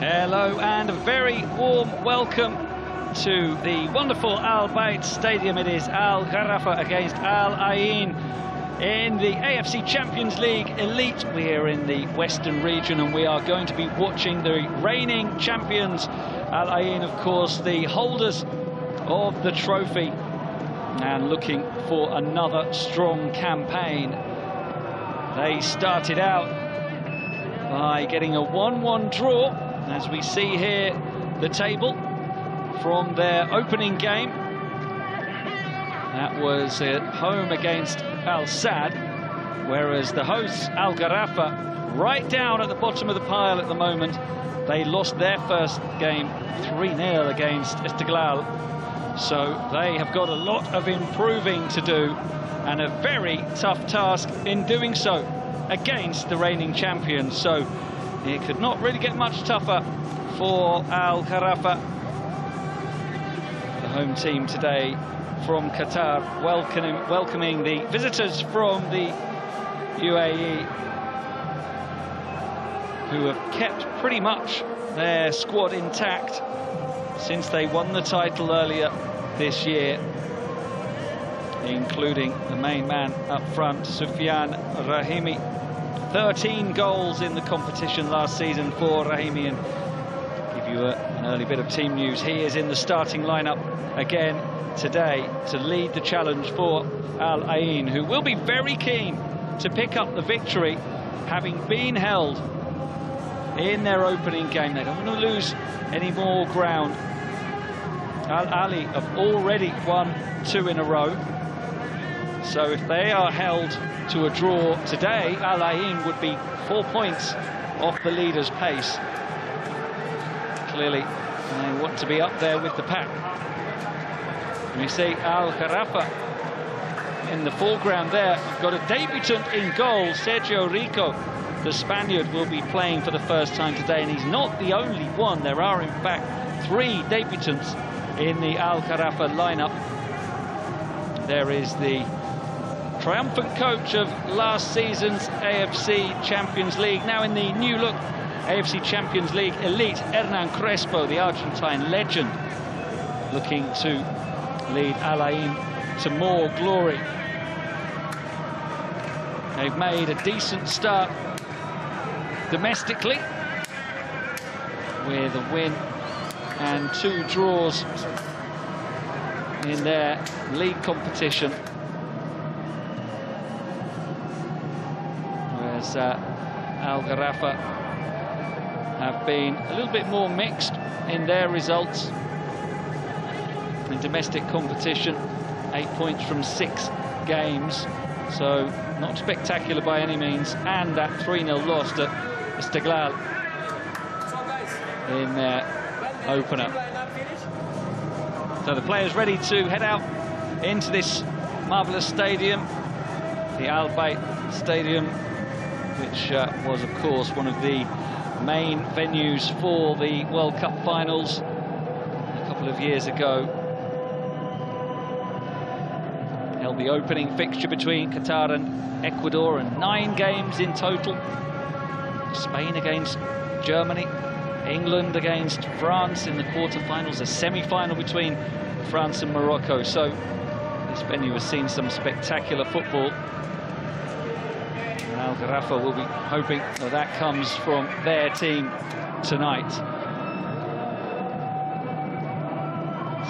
Hello and a very warm welcome to the wonderful Al Bayt Stadium. It is Al Gharafa against Al Ain in the AFC Champions League Elite. We are in the Western region and we are going to be watching the reigning champions, Al Ain, of course, the holders of the trophy, and looking for another strong campaign. They started out by getting a 1-1 draw, as we see here the table from their opening game. That was at home against Al Sadd, whereas the hosts, Al Gharafa, right down at the bottom of the pile at the moment. They lost their first game 3-0 against Istiqlal, so they have got a lot of improving to do and a very tough task in doing so against the reigning champions. So it could not really get much tougher for Al Gharafa. The home team today from Qatar, welcoming the visitors from the UAE, who have kept pretty much their squad intact since they won the title earlier this year, including the main man up front, Sufyan Rahimi. 13 goals in the competition last season for Rahimi. And give you an early bit of team news. He is in the starting lineup again today to lead the challenge for Al Ain, who will be very keen to pick up the victory, having been held in their opening game. They don't want to lose any more ground. Al Ali have already won 2 in a row. So if they are held to a draw today, Al Ain would be 4 points off the leader's pace. Clearly, they want to be up there with the pack. We see Al Gharafa in the foreground there. We've got a debutant in goal, Sergio Rico. The Spaniard will be playing for the first time today, and he's not the only one. There are, in fact, 3 debutants in the Al Gharafa lineup. There is the triumphant coach of last season's AFC Champions League, now in the new look AFC Champions League Elite, Hernan Crespo, the Argentine legend, looking to lead Al Ain to more glory. They've made a decent start domestically with a win and 2 draws in their league competition. Whereas Al Gharafa have been a little bit more mixed in their results. In domestic competition, 8 points from 6 games, so not spectacular by any means, and that 3-0 loss to Istiqlal in their opener. So the players ready to head out into this marvellous stadium, the Al Bayt Stadium, which was, of course, one of the main venues for the World Cup finals a couple of years ago. Held the opening fixture between Qatar and Ecuador, and 9 games in total. Spain against Germany, England against France in the quarter-finals, a semi-final between France and Morocco. So this venue has seen some spectacular football. And Al Gharafa will be hoping that comes from their team tonight.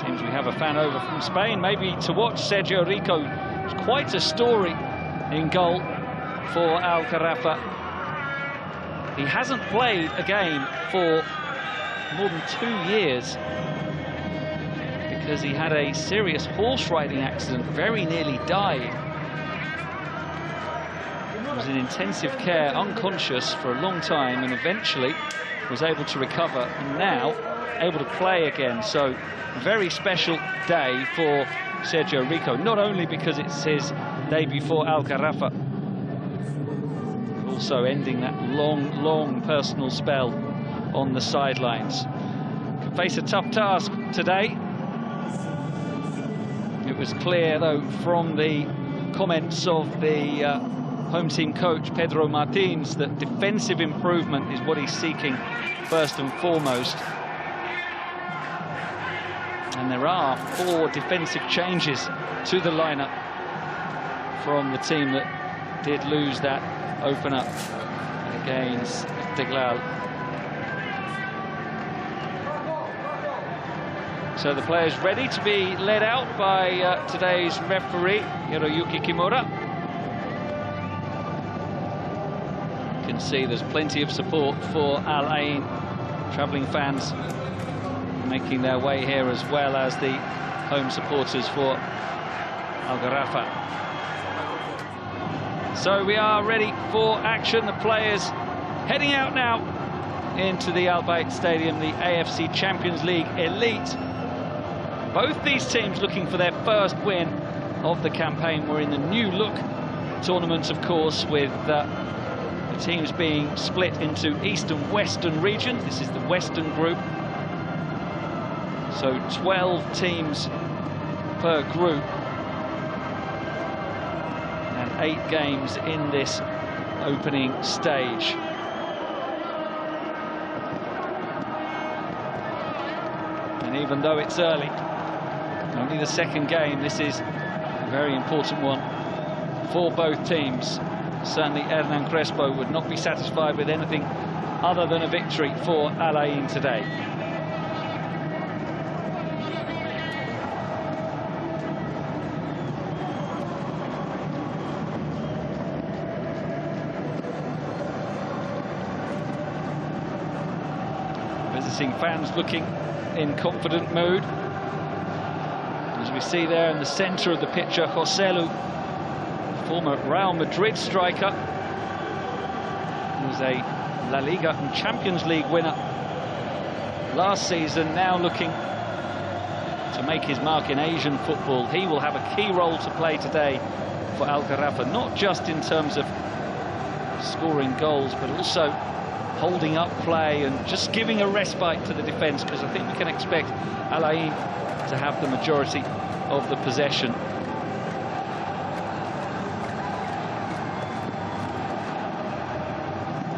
Seems we have a fan over from Spain, maybe to watch Sergio Rico. It's quite a story in goal for Al Gharafa. He hasn't played a game for more than 2 years because he had a serious horse riding accident, very nearly died. He was in intensive care, unconscious for a long time, and eventually was able to recover, and now able to play again. So very special day for Sergio Rico, not only because it's his debut for Al Gharafa, but also ending that long personal spell on the sidelines. Could face a tough task today. It was clear, though, from the comments of the home team coach Pedro Martins that defensive improvement is what he's seeking first and foremost. And there are 4 defensive changes to the lineup from the team that did lose that opener against Istiklal. So the players ready to be led out by today's referee, Hiroyuki Kimura. You can see there's plenty of support for Al Ain. Travelling fans making their way here, as well as the home supporters for Al Gharafa. So we are ready for action. The players heading out now into the Al Bayt Stadium, the AFC Champions League Elite. Both these teams looking for their first win of the campaign. We're in the new look tournament, of course, with the teams being split into East and Western regions. This is the Western group. So 12 teams per group. And 8 games in this opening stage. And even though it's early, only the second game, this is a very important one for both teams. Certainly Hernan Crespo would not be satisfied with anything other than a victory for Al Ain today. Visiting fans looking in confident mood. As we see there in the centre of the picture, Joselu, former Real Madrid striker, who was a La Liga and Champions League winner last season, now looking to make his mark in Asian football. He will have a key role to play today for Al Gharafa, not just in terms of scoring goals, but also holding up play and just giving a respite to the defence, because I think we can expect Al Ain to have the majority of the possession.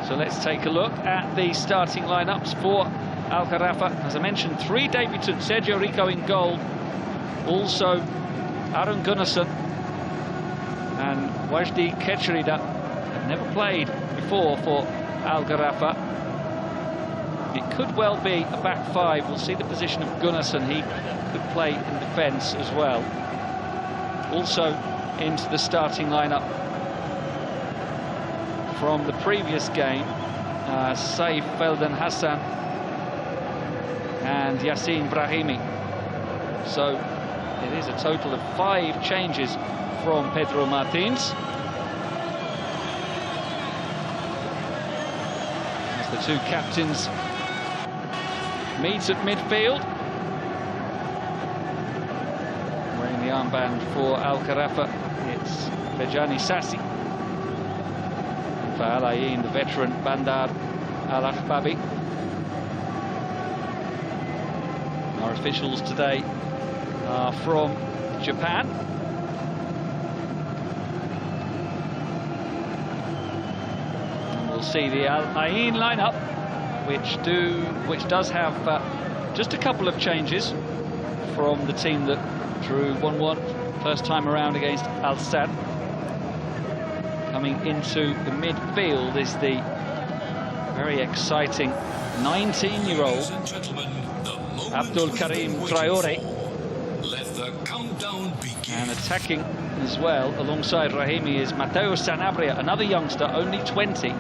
So let's take a look at the starting lineups for Al Gharafa. As I mentioned, 3 debutants: Sergio Rico in goal, also Aron Gunnarsson and Wajdi Kechrida have never played before for Al Gharafa. It could well be a back 5. We'll see the position of Gunnarsson. He could play in defence as well. Also into the starting lineup from the previous game, Saif Felden Hassan and Yassin Brahimi. So it is a total of 5 changes from Pedro Martins. As the 2 captains meet at midfield. Wearing the armband for Al Gharafa, it's Bejani Sassi. For Al Ain, the veteran Bandar Al-Ahbabi. Our officials today are from Japan. And we'll see the Al Ain lineup, which does have just a couple of changes from the team that drew 1-1 first time around against Al Sadd. Coming into the midfield is the very exciting 19-year-old Abdul Karim Traore. And attacking as well alongside Rahimi is Mateo Sanabria, another youngster, only 20.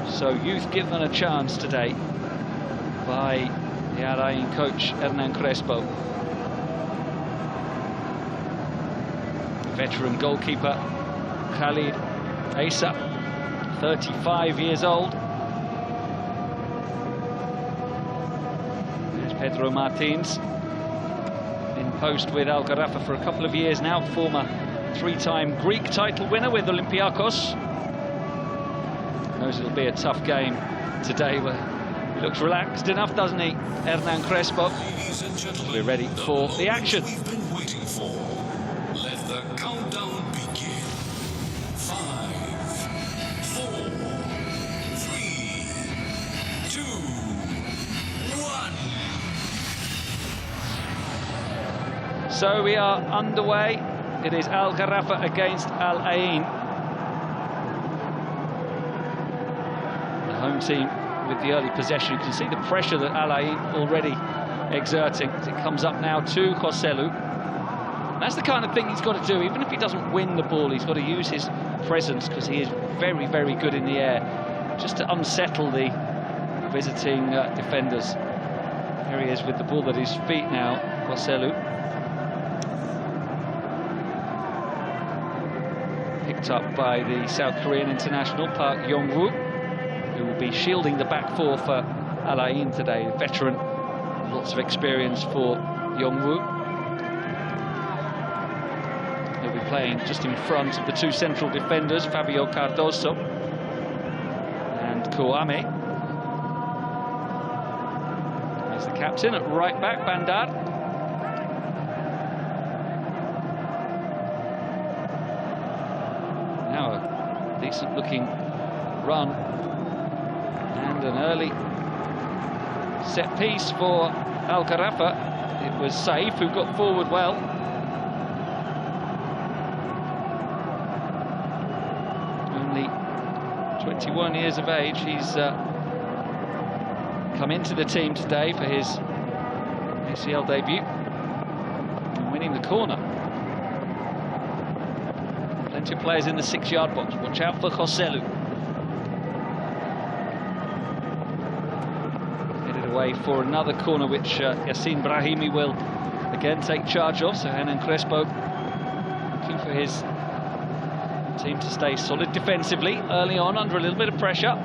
So youth given a chance today by the Al Ain coach Hernan Crespo. Veteran goalkeeper Khalid Asa, 35 years old. There's Pedro Martins, in post with Al Gharafa for a couple of years now, former 3-time Greek title winner with Olympiacos. Knows it'll be a tough game today, but he looks relaxed enough, doesn't he, Hernan Crespo? We're ready for the action. Let the countdown begin. So we are underway. It is Al Gharafa against Al Ain. The home team with the early possession. You can see the pressure that Al Ain already exerting as it comes up now to Joselu. That's the kind of thing he's got to do. Even if he doesn't win the ball, he's got to use his presence, because he is very, very good in the air, just to unsettle the visiting defenders. Here he is with the ball at his feet now, Joselu. Picked up by the South Korean international, Park Yong-woo, who will be shielding the back four for Al Ain today. A veteran, lots of experience for Yong-woo. He'll be playing just in front of the two central defenders, Fabio Cardoso and Kouame. There's the captain at right back, Bandar. Now a decent looking run and an early set piece for Al Gharafa. It was Saif who got forward well. Only 21 years of age. He's come into the team today for his ACL debut and winning the corner. Plenty of players in the 6-yard box. Watch out for Joselu. Headed away for another corner, which Yassine Brahimi will again take charge of. So Hernan Crespo looking for his team to stay solid defensively early on, under a little bit of pressure.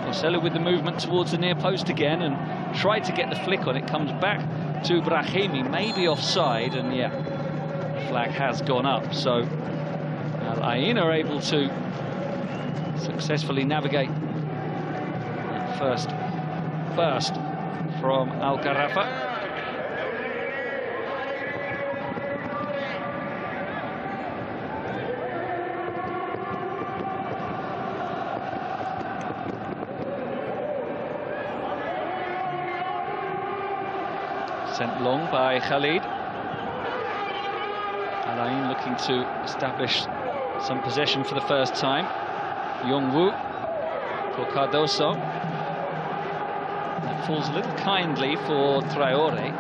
Joselu with the movement towards the near post again, and tried to get the flick on it. Comes back to Brahimi, maybe offside, and yeah, the flag has gone up. So Al Ain are able to successfully navigate that first burst from Al Gharafa. Sent long by Khalid. Al Ain looking to establish some possession for the first time. Yong-woo for Cardoso. That falls a little kindly for Traore.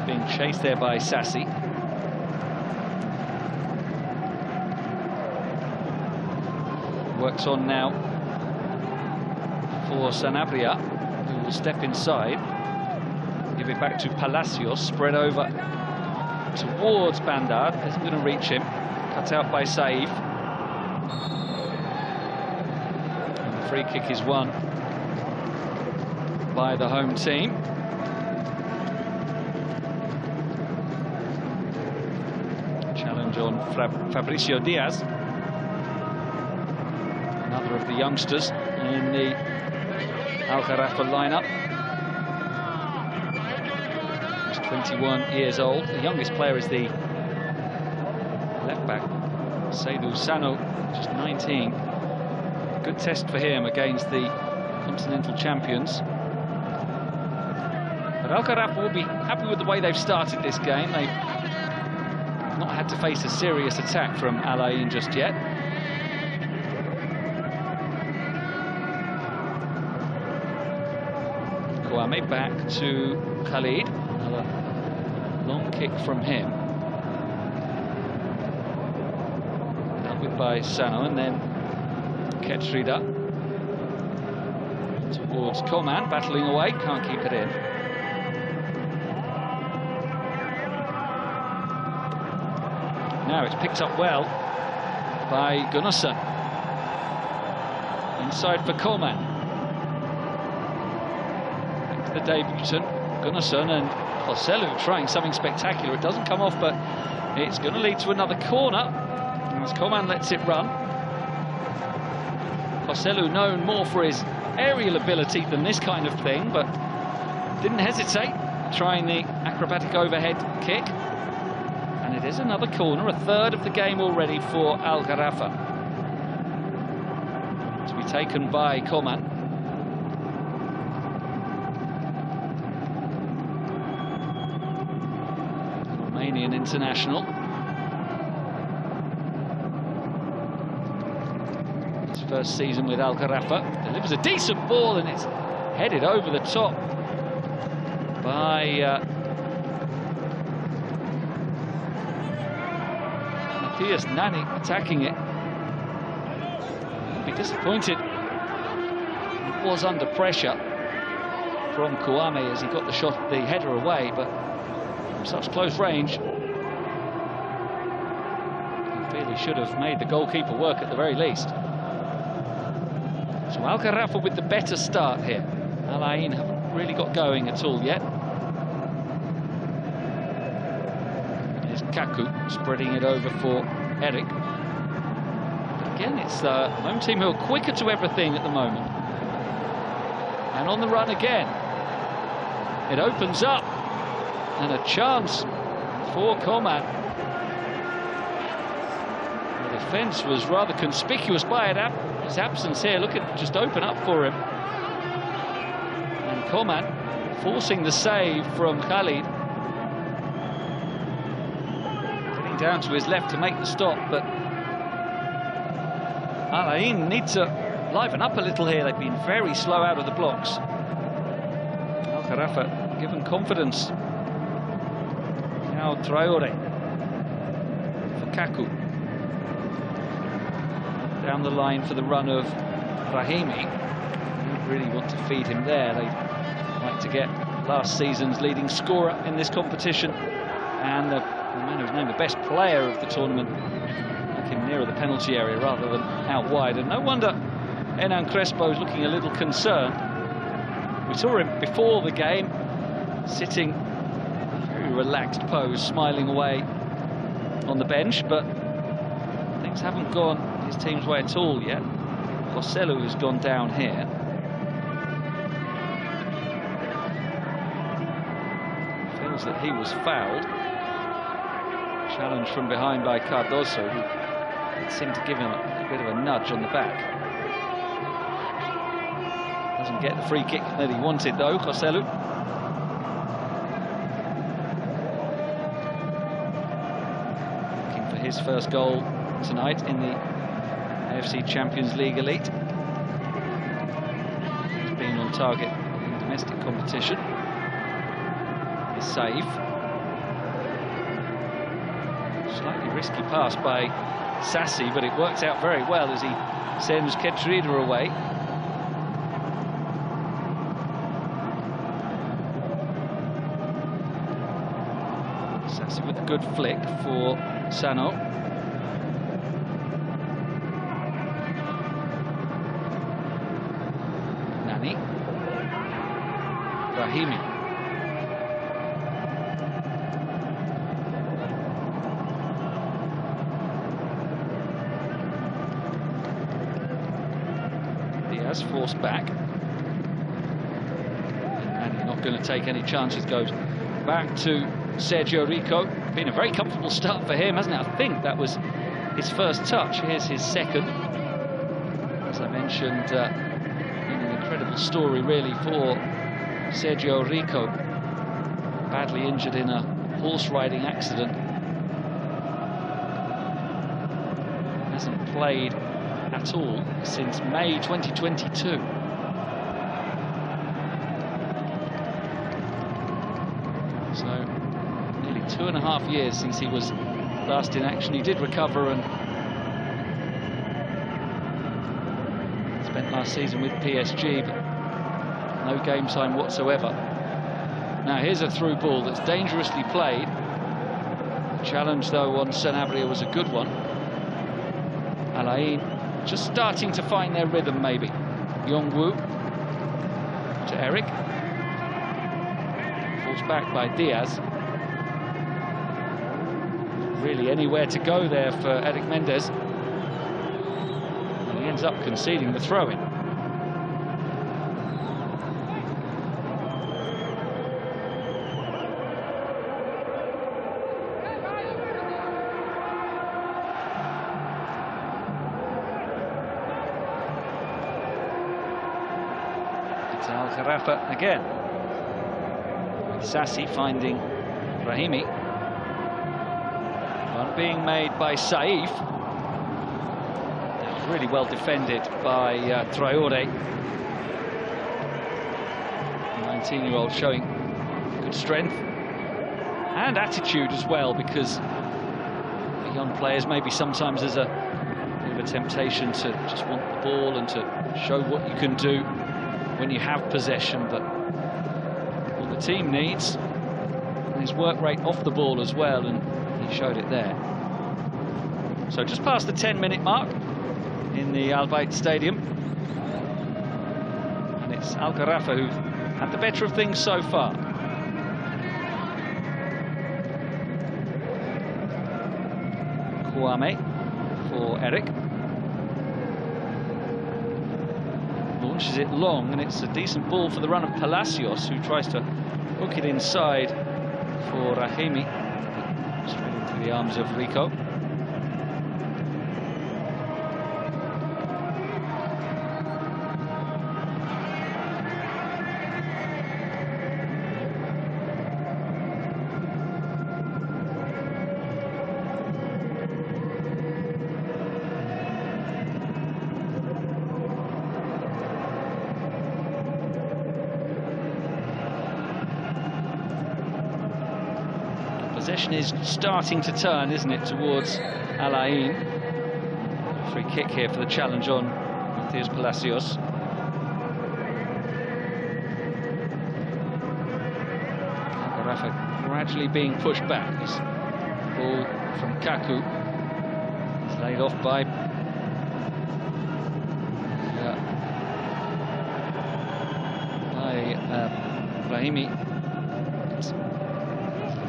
Being chased there by Sassi. Works on now for Sanabria, who will step inside. Give it back to Palacios, spread over towards Bandar. Isn't going to reach him. Cut out by Saif. And the free kick is won by the home team. Challenge on Fabricio Diaz, another of the youngsters in the Al Gharafa lineup. 21 years old. The youngest player is the left-back, Seydou Sano, just 19. Good test for him against the continental champions. But Al Gharafa will be happy with the way they've started this game. They've not had to face a serious attack from Al Ain just yet. Kouame back to Khalid. Another long kick from him. Dealt with by Sano, and then Ketrida towards Coman, battling away, can't keep it in. Now it's picked up well by Gunnarsson. Inside for Coman. Back to the debutant, Gunnarsson, and Joselu trying something spectacular. It doesn't come off, but it's going to lead to another corner as Coman lets it run. Joselu known more for his aerial ability than this kind of thing, but didn't hesitate, trying the acrobatic overhead kick. And it is another corner, a third of the game already for Al Gharafa. To be taken by Coman. Iranian international. His first season with Al Gharafa. Delivers a decent ball and it's headed over the top by Matthias Nani, attacking it. He'll be disappointed. He was under pressure from Kouame as he got the header away, but from such close range, he feel he should have made the goalkeeper work at the very least. So Al Gharafa with the better start here. Al Ain haven't really got going at all yet. Here's Kaku spreading it over for Eric. But again, it's the home team who are quicker to everything at the moment. And on the run again. It opens up. And a chance for Coman. The defence was rather conspicuous by his absence here. Look at just open up for him. And Coman forcing the save from Khalid. Getting down to his left to make the stop, but Al Ain need to liven up a little here. They've been very slow out of the blocks. Al Gharafa given confidence. Now Traore for Kaku. Down the line for the run of Rahimi. Don't really want to feed him there. They'd like to get last season's leading scorer in this competition and the man who's named the best player of the tournament, make him nearer the penalty area rather than out wide. And no wonder Hernan Crespo's looking a little concerned. We saw him before the game sitting very relaxed pose, smiling away on the bench, but things haven't gone his team's way at all yet. Joselu has gone down here. Feels that he was fouled. Challenge from behind by Cardoso, who seemed to give him a bit of a nudge on the back. Doesn't get the free kick that he wanted though, Joselu. Looking for his first goal tonight in the AFC Champions League Elite. He's been on target in domestic competition. His save. Slightly risky pass by Sassi, but it worked out very well as he sends Ketrida away. Sassi with a good flick for Sano. Rahimi. Diaz forced back. And he's not going to take any chances. Goes back to Sergio Rico. Been a very comfortable start for him, hasn't it? I think that was his first touch. Here's his second. As I mentioned, an incredible story really for Sergio Rico, badly injured in a horse riding accident. Hasn't played at all since May 2022. So nearly 2.5 years since he was last in action. He did recover and spent last season with PSG, but no game time whatsoever. Now here's a through ball that's dangerously played. The challenge though on Sanabria was a good one. Al Ain just starting to find their rhythm maybe. Yongwu to Eric. Falls back by Diaz. Really anywhere to go there for Eric Mendes. And he ends up conceding the throw-in. Al Gharafa again, with Sassi finding Rahimi. being made by Saif. Really well defended by Traore. 19-year-old showing good strength and attitude as well, because young players maybe sometimes there's a bit of a temptation to just want the ball and to show what you can do when you have possession, but what the team needs is work rate off the ball as well, and he showed it there. So just past the 10-minute mark in the Al Bayt Stadium, and it's Al Gharafa who've had the better of things so far. Kwame for Eric. Launches it long, and it's a decent ball for the run of Palacios, who tries to hook it inside for Rahimi. Straight into the arms of Rico. Possession is starting to turn, isn't it, towards Al Ain. Free kick here for the challenge on Matthias Palacios. Gharafa gradually being pushed back. This ball from Kaku is laid off by Rahimi.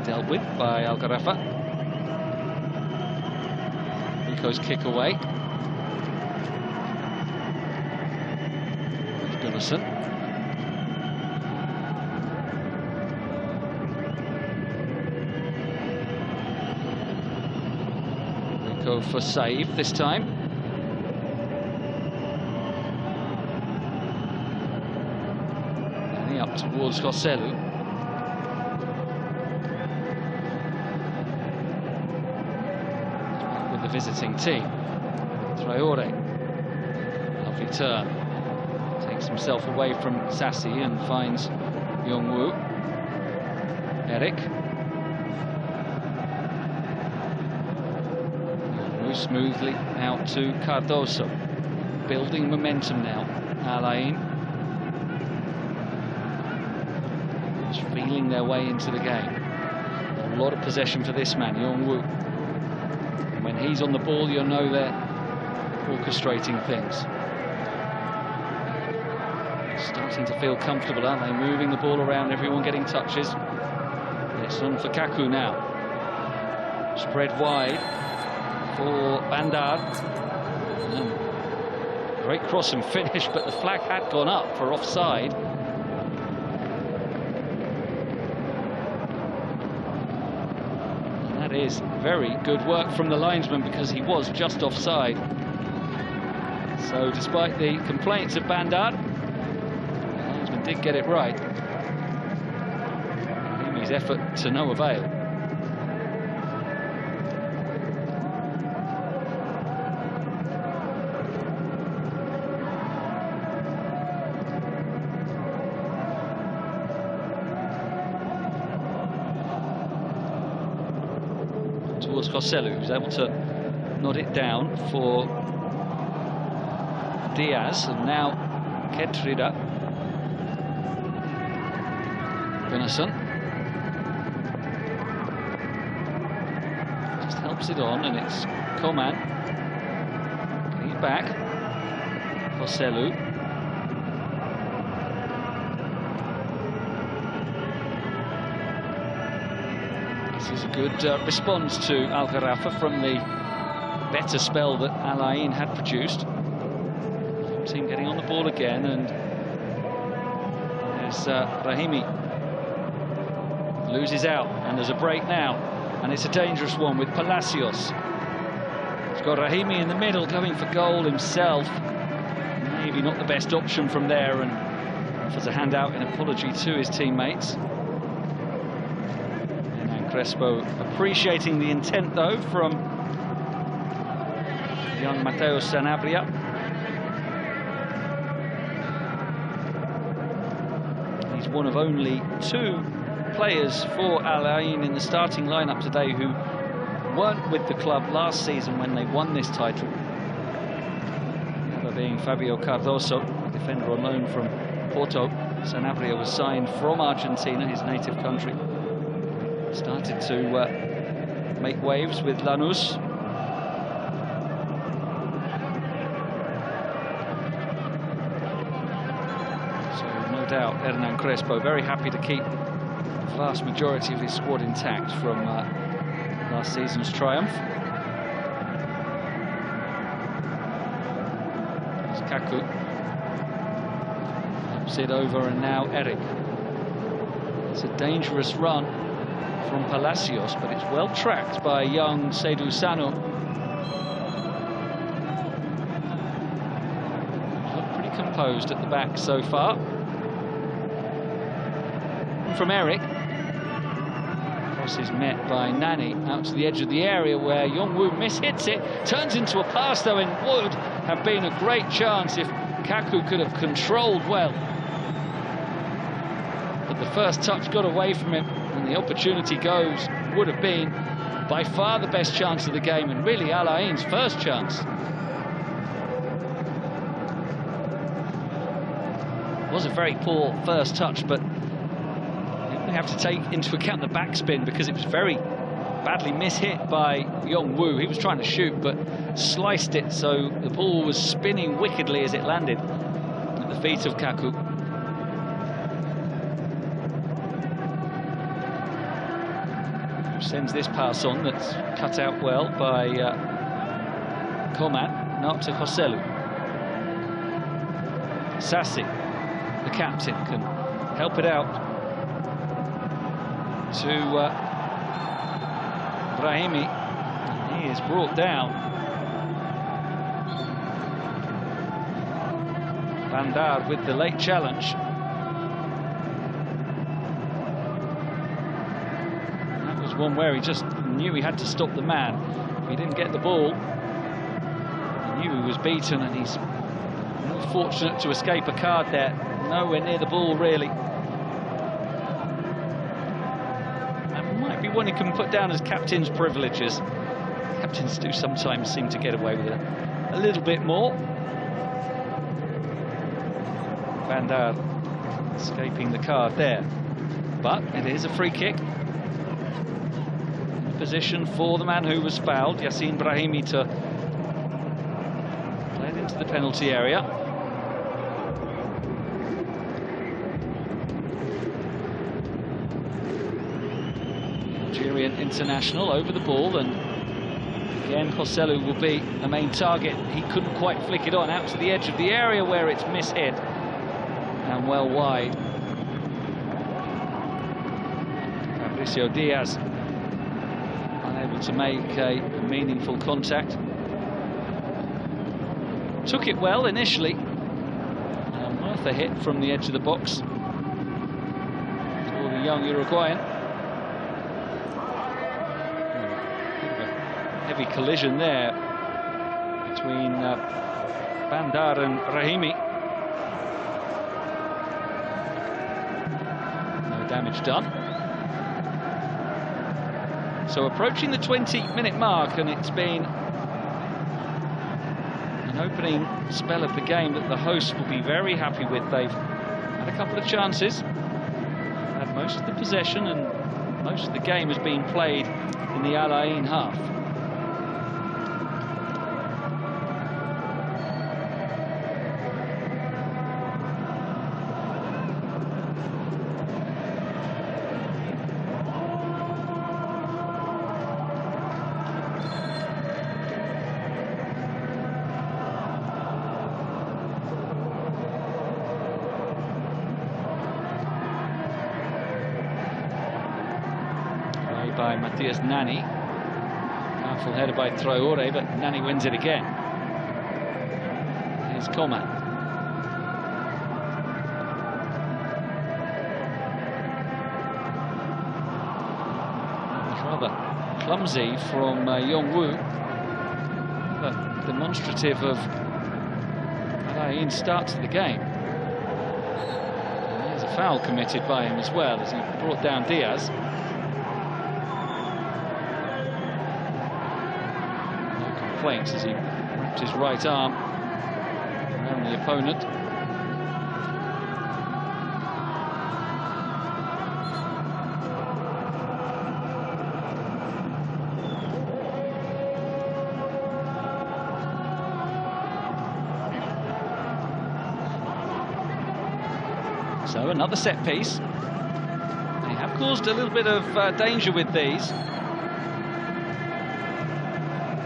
Dealt with by Al Gharafa. Rico's kick away. Gunnison. Rico for save this time. And up towards Joselu. Visiting team. Traore, lovely turn, takes himself away from Sassi and finds Yongwoo. Eric. Yongwoo smoothly out to Cardoso, building momentum now. Al Ain just feeling their way into the game. A lot of possession for this man, Yongwoo. When he's on the ball, you'll know they're orchestrating things. Starting to feel comfortable, aren't they? Moving the ball around, everyone getting touches. It's on for Kaku now. Spread wide for Bandar. Great cross and finish, but the flag had gone up for offside. That is very good work from the linesman, because he was just offside. So despite the complaints of Bandar, the linesman did get it right. His effort to no avail. Towards Joselu, who's able to nod it down for Diaz, and now Kedrida. Gunnison just helps it on, and it's Coman getting it back. Joselu. This is a good response to Al Gharafa from the better spell that Al Ain had produced. Team getting on the ball again, and there's Rahimi loses out, and there's a break now, and it's a dangerous one with Palacios. He's got Rahimi in the middle going for goal himself. Maybe not the best option from there, and offers a handout in apology to his teammates. Crespo appreciating the intent, though, from young Matteo Sanabria. He's one of only 2 players for Al Ain in the starting lineup today who weren't with the club last season when they won this title. The other being Fabio Cardoso, defender on loan from Porto. Sanabria was signed from Argentina, his native country. Started to make waves with Lanús. So no doubt Hernan Crespo very happy to keep the vast majority of his squad intact from last season's triumph. There's Kaku. Ups it over, and now Eric. It's a dangerous run from Palacios, but it's well tracked by young Seydou Sano. Look pretty composed at the back so far. And from Eric, cross is met by Nani out to the edge of the area where Yong-woo mishits it. Turns into a pass, though, and would have been a great chance if Kaku could have controlled well. But the first touch got away from him, and the opportunity goes. Would have been by far the best chance of the game, and really Al Ain's first chance. It was a very poor first touch, but we have to take into account the backspin because it was very badly mishit by Yong-woo. He was trying to shoot but sliced it, so the ball was spinning wickedly as it landed at the feet of Kaku. Sends this pass on that's cut out well by Coman, not to Joselu. Sassi, the captain, can help it out to Brahimi. He is brought down. Bandar with the late challenge. One where he just knew he had to stop the man. If he didn't get the ball, he knew he was beaten, and he's fortunate to escape a card there. Nowhere near the ball, really. That might be one he can put down as captain's privileges. Captains do sometimes seem to get away with it a little bit more. Bandar escaping the card there. But it is a free kick. Position for the man who was fouled, Yassine Brahimi, to play it into the penalty area. Algerian international over the ball, and again Joselu will be the main target. He couldn't quite flick it on out to the edge of the area where it's mishit and well wide. Fabricio Diaz unable to make a meaningful contact. Took it well initially, and worth a hit from the edge of the box for the young Uruguayan. Heavy collision there between Bandar and Brahimi. No damage done. So approaching the 20-minute mark, and it's been an opening spell of the game that the hosts will be very happy with. They've had a couple of chances, had most of the possession, and most of the game has been played in the Al Ain half. By Matthias Nani. Powerful header by Traore, but Nani wins it again. Here's Coman. Rather clumsy from Yongwoo. Demonstrative of Alain's start to the game. And there's a foul committed by him as well as he brought down Diaz. No complaints as he wrapped his right arm around the opponent. So another set piece. They have caused a little bit of danger with these.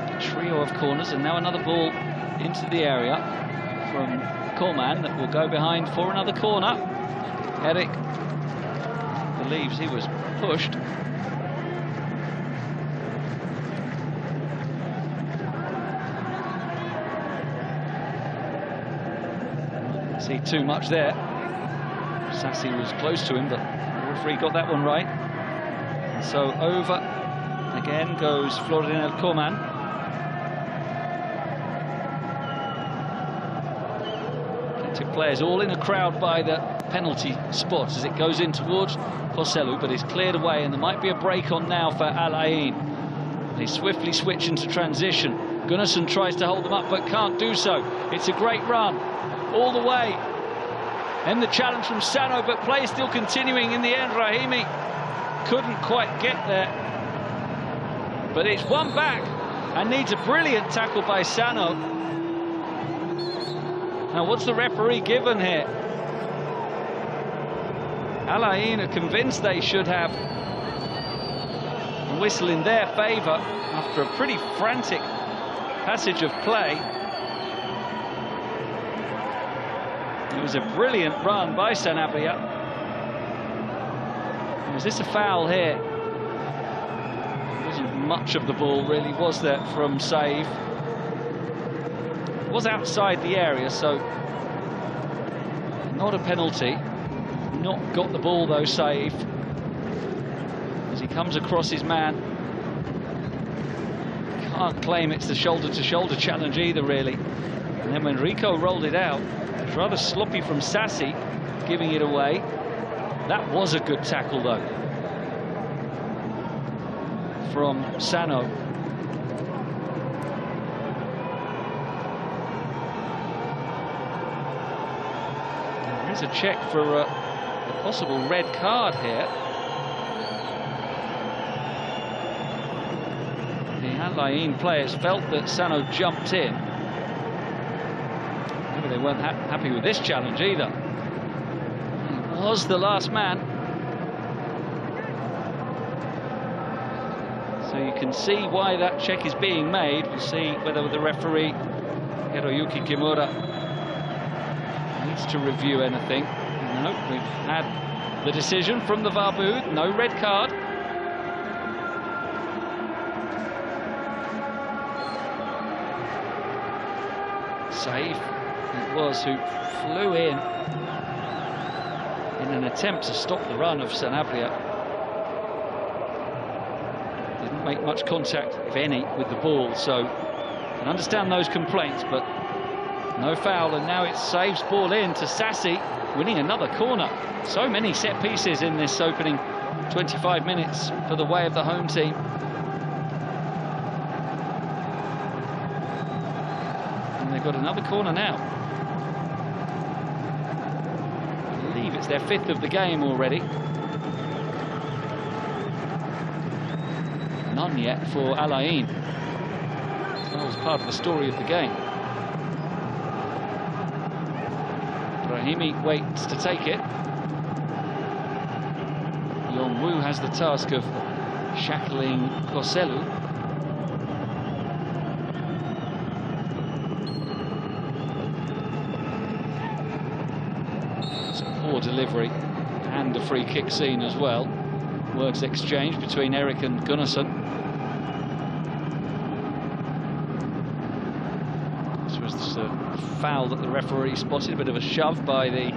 A trio of corners, and now another ball into the area from Coleman that will go behind for another corner. Eric believes he was pushed. See too much there. Sassi was close to him, but the referee got that one right. And so over again goes Floridin Coleman. Plenty of players all in a crowd by the penalty spot as it goes in towards Joselu, but it's cleared away, and there might be a break on now for Al Ain. They swiftly switch into transition. Gunnarsson tries to hold them up but can't do so. It's a great run all the way. And the challenge from Sano, but play still continuing in the end. Rahimi couldn't quite get there. But it's one back and needs a brilliant tackle by Sano. Now, what's the referee given here? Al Ain are convinced they should have a whistle in their favour after a pretty frantic passage of play. It was a brilliant run by Sanabria. Was this a foul here? There wasn't much of the ball really, was there, from Saif? It was outside the area, so not a penalty. Not got the ball though, Saif, as he comes across his man. Can't claim it's the shoulder-to-shoulder challenge either, really. And then when Rico rolled it out, it was rather sloppy from Sassi, giving it away. That was a good tackle, though, from Sano. There's a check for a possible red card here. The Al Ain players felt that Sano jumped in. Maybe they weren't happy with this challenge either. He was the last man. So you can see why that check is being made. We'll see whether the referee, Hiroyuki Kimura, needs to review anything. No, we've had the decision from the VAR booth, no red card. Saif it was who flew in an attempt to stop the run of Sanabria. Didn't make much contact, if any, with the ball, so I can understand those complaints, but no foul, and now it's Saif's ball in to Sassi, winning another corner. So many set pieces in this opening 25 minutes for the way of the home team. And they've got another corner now. I believe it's their 5th of the game already. None yet for Al Ain. That was part of the story of the game. Rahimi waits to take it. Yongwoo has the task of shackling Joselu. It's a poor delivery and a free kick scene as well. Words exchanged between Eric and Gunnarsson. This was the foul that the referee spotted, a bit of a shove by the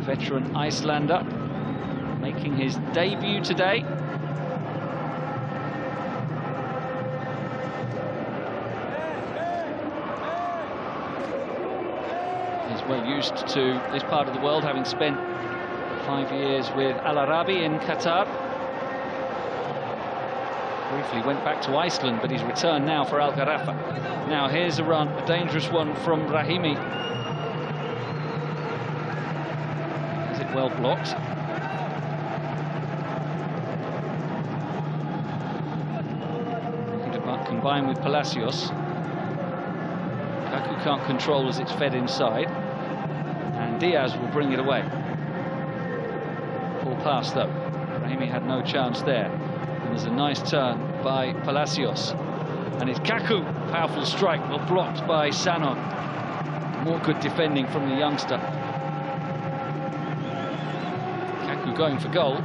veteran Icelander, making his debut today. well used to this part of the world, having spent 5 years with Al Arabi in Qatar. Briefly went back to Iceland, but he's returned now for Al Gharafa. Now here's a run, a dangerous one from Brahimi. Is it well blocked? Combined with Palacios. Kaku can't control as it's fed inside, and Diaz will bring it away. Full pass though. Brahimi had no chance there, and there's a nice turn by Palacios, and it's Kaku. Powerful strike, but blocked by Sanon. More good defending from the youngster. Kaku going for goal.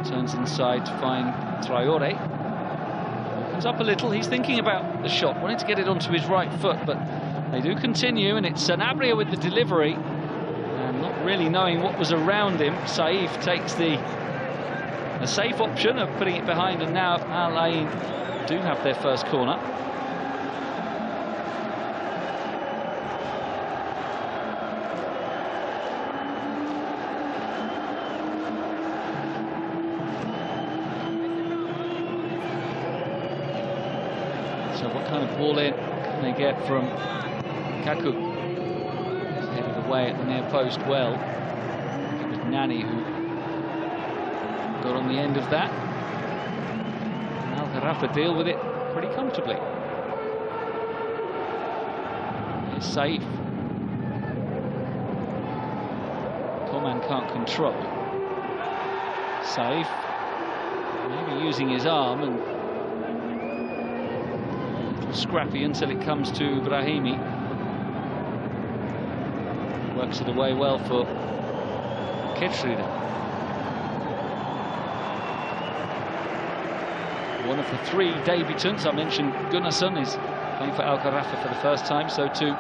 Turns inside to find Traore. Comes up a little. He's thinking about the shot, wanting to get it onto his right foot, but they do continue, and it's Sanabria with the delivery, and not really knowing what was around him. Saif takes the safe option of putting it behind, and now Al Ain do have their first corner. So what kind of ball in can they get from Kaku? He's headed away at the near post well. It was Nani who got on the end of that. And Al Gharafa deal with it pretty comfortably. Here's Saif. Coman can't control. Saif maybe using his arm and scrappy until it comes to Brahimi. Works it away well for Ketrida. One of the 3 debutants. I mentioned Gunnarsson is playing for Al Gharafa for the first time, so too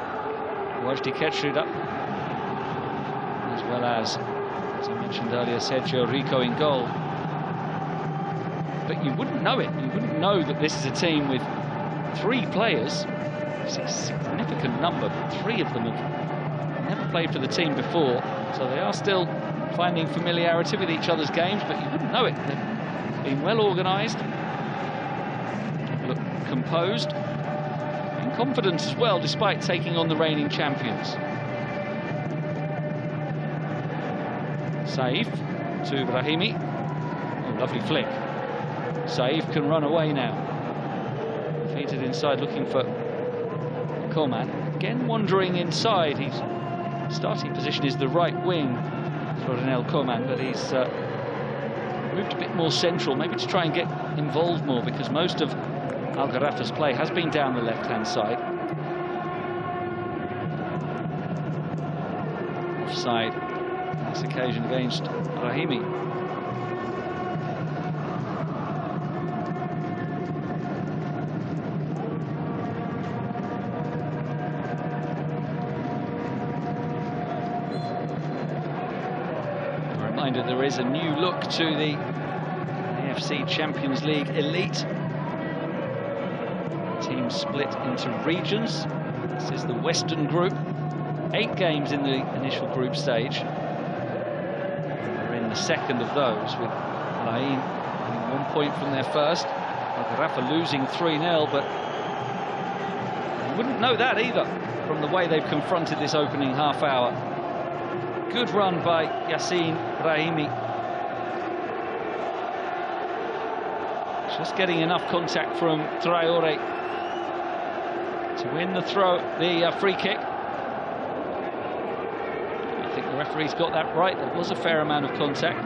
Wajdi Ketrida, as well as I mentioned earlier, Sergio Rico in goal. But you wouldn't know it. You wouldn't know that this is a team with 3 players. It's a significant number, but 3 of them have never played for the team before, so they are still finding familiarity with each other's games, but you wouldn't know it. They've been well organised, look composed, and confident as well, despite taking on the reigning champions. Saif to Brahimi. Oh, lovely flick. Saif can run away now. Feeded inside, looking for Coman. Again, wandering inside. His starting position is the right wing for Ronel Coman, but he's moved a bit more central, maybe to try and get involved more, because most of Al Gharafa's play has been down the left-hand side. Offside on this occasion against Brahimi. There is a new look to the AFC Champions League Elite. Teams split into regions. This is the Western Group. 8 games in the initial group stage. We're in the second of those, with Ain having 1 point from their first. Al Gharafa losing 3-0, but you wouldn't know that either from the way they've confronted this opening half hour. Good run by Yassin Brahimi. Just getting enough contact from Traore to win the free kick. I think the referee's got that right. There was a fair amount of contact.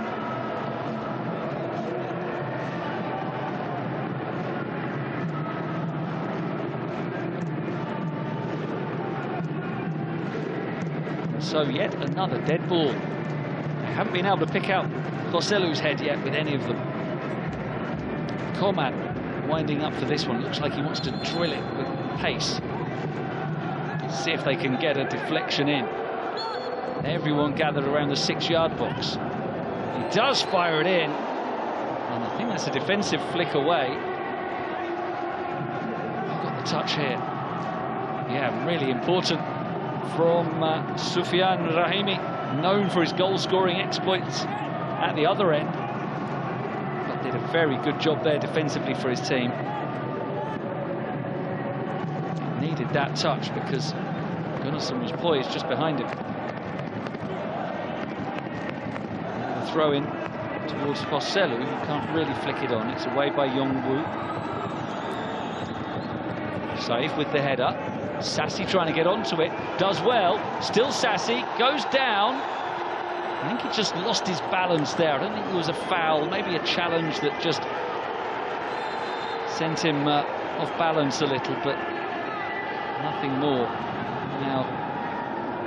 So yet another dead ball. They haven't been able to pick out Joselu's head yet with any of them. Coman winding up for this one. Looks like he wants to drill it with pace. Let's see if they can get a deflection in. Everyone gathered around the 6-yard box. He does fire it in. And I think That's a defensive flick away. Got the touch here. Yeah, really important from Soufiane Rahimi, known for his goal-scoring exploits at the other end. But did a very good job there defensively for his team. He needed that touch because Gunnarsson was poised just behind him. The throw in towards Fosselu, who can't really flick it on. It's away by Yongwu. Safe with the header. Sassy trying to get onto it, does well, still Sassy, goes down. I think he just lost his balance there. I don't think it was a foul, maybe a challenge that just sent him off balance a little, but nothing more. Now,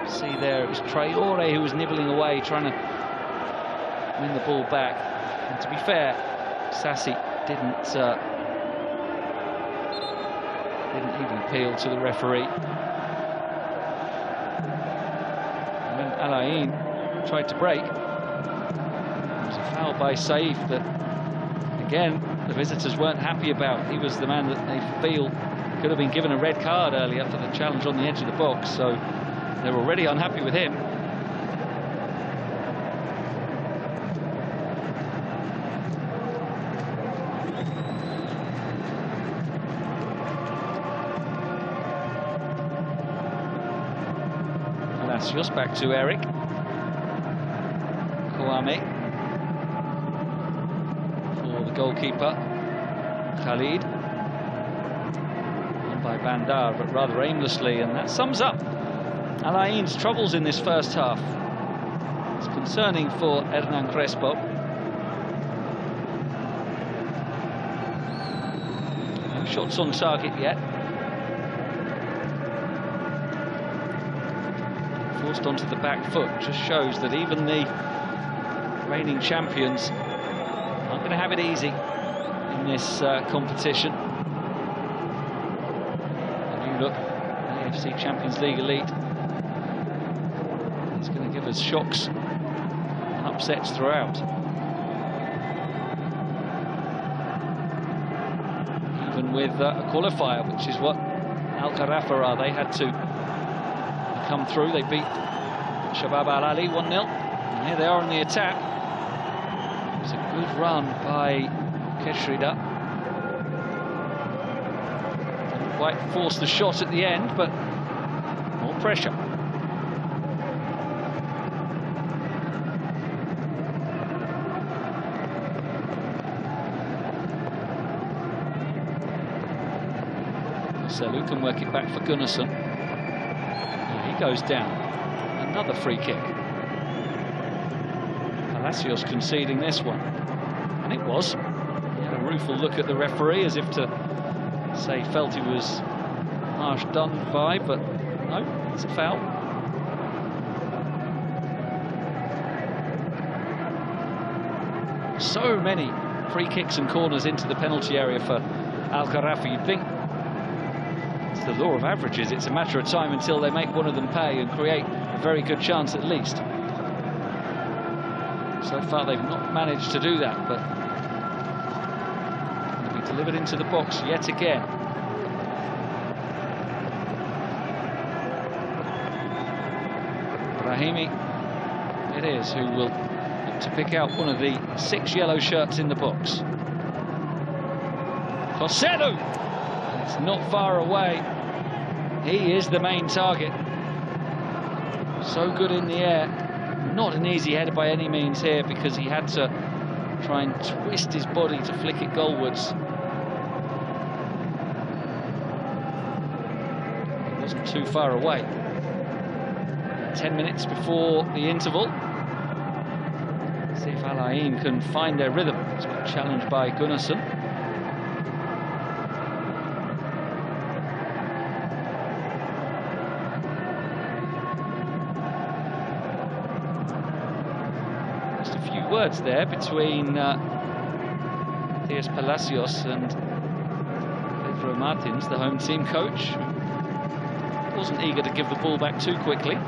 see there, it was Traore who was nibbling away, trying to win the ball back. And to be fair, Sassy didn't even appeal to the referee. And when Al Ain tried to break, it was a foul by Saif that, again, the visitors weren't happy about. He was the man that they feel could have been given a red card earlier for the challenge on the edge of the box, so they're already unhappy with him. Just back to Eric. Kouame for the goalkeeper. Khalid. Won by Bandar, but rather aimlessly, and that sums up Al Ain's troubles in this first half. It's concerning for Hernan Crespo. No shots on target yet. Forced onto the back foot, just shows that even the reigning champions aren't going to have it easy in this competition. A new look, AFC Champions League Elite. It's going to give us shocks and upsets throughout. Even with a qualifier, which is what Al Gharafa are, they had to come through. They beat Shabab Al Ali 1-0, and here they are in the attack. It was a good run by Keshrida. Didn't quite force the shot at the end, but more pressure. Selu can work it back for Gunnarsson. Goes down. Another free kick. Palacios conceding this one. And it was. He had a rueful look at the referee as if to say felt he was harsh done by, but no, it's a foul. So many free kicks and corners into the penalty area for Al Gharafa. You'd think it's the law of averages. It's a matter of time until they make one of them pay and create a very good chance at least. So far they've not managed to do that, but it'll be delivered into the box yet again. Rahimi it is who will look to pick out one of the 6 yellow shirts in the box. Fosselu! It's not far away. He is the main target. So good in the air. Not an easy header by any means here, because he had to try and twist his body to flick it goalwards. It wasn't too far away. 10 minutes before the interval. See if Al Ain can find their rhythm. It's been challenged by Gunnarsson. Words there between Matías Palacios and Pedro Martins, the home team coach. Wasn't eager to give the ball back too quickly.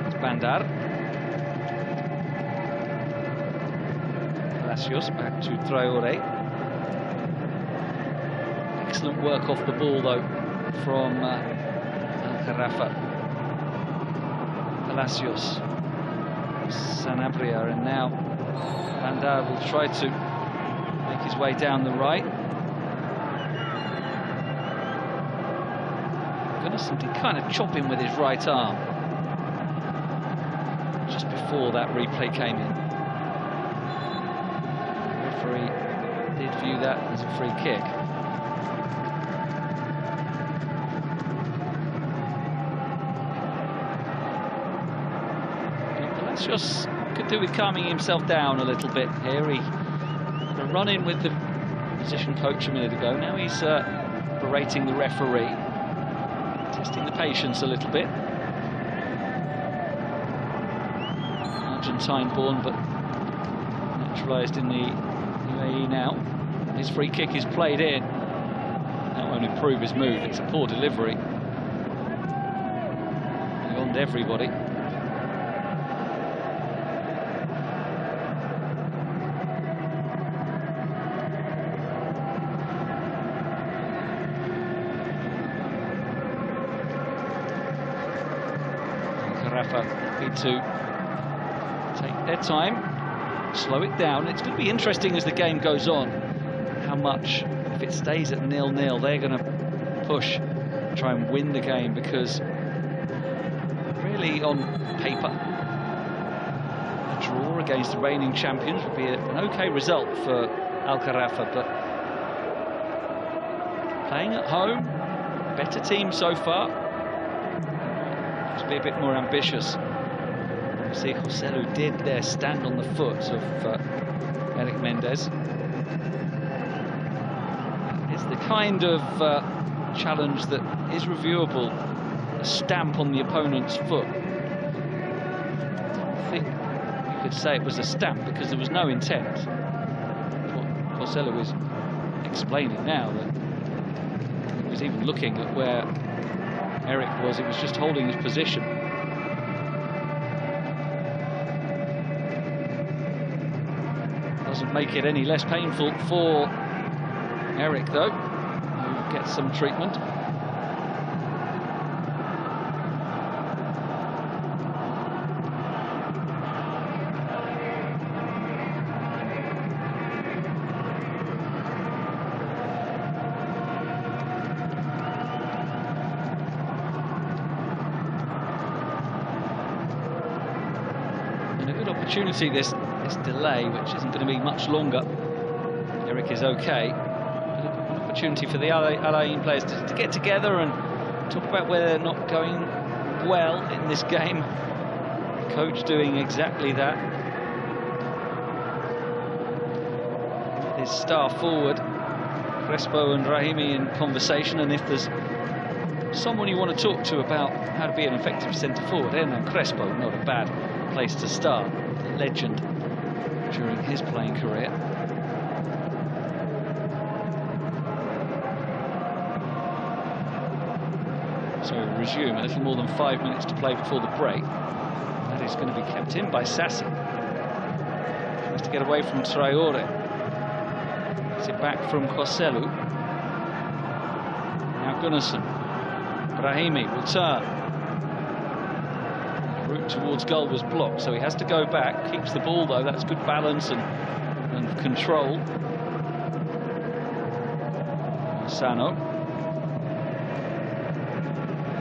It's Bandar. Palacios back to Traore. Excellent work off the ball though from Gharafa. Palacios, Sanabria, and now Bandar will try to make his way down the right. Gunnarsson did kind of chop him with his right arm just before that replay came in. The referee did view that as a free kick. Palacios could do with calming himself down a little bit here. He had a run in with the position coach a minute ago. Now he's berating the referee, testing the patience a little bit. Argentine-born but naturalised in the UAE now. His free kick is played in. That won't improve his mood. It's a poor delivery. Beyond everybody. Gharafa need to take their time, slow it down. It's going to be interesting as the game goes on how much, if it stays at 0-0, they're going to push, try and win the game, because really on paper a draw against the reigning champions would be an okay result for Al Gharafa, but playing at home, better team so far. To be a bit more ambitious. See, Joselu did there stand on the foot of Eric Mendes. It's the kind of challenge that is reviewable. A stamp on the opponent's foot. I think you could say it was a stamp because there was no intent. What Joselu is explaining now, that he was even looking at where Eric was, it was just holding his position. Doesn't make it any less painful for Eric though, who gets some treatment. Opportunity, this delay, which isn't going to be much longer. Eric is okay. An opportunity for the Al Ain players to get together and talk about where they're not going well in this game. The coach doing exactly that. His star forward, Crespo and Rahimi, in conversation, and if there's someone you want to talk to about how to be an effective centre forward, Hernan Crespo, not a bad place to start. Legend during his playing career. So we'll resume, a little more than 5 minutes to play before the break. That is going to be kept in by Sassi. Tries to get away from Traore. Gets it back from Joselu. Now Gunnarsson. Brahimi will turn. Route towards goal was blocked, so he has to go back. Keeps the ball though, that's good balance and control. Sano.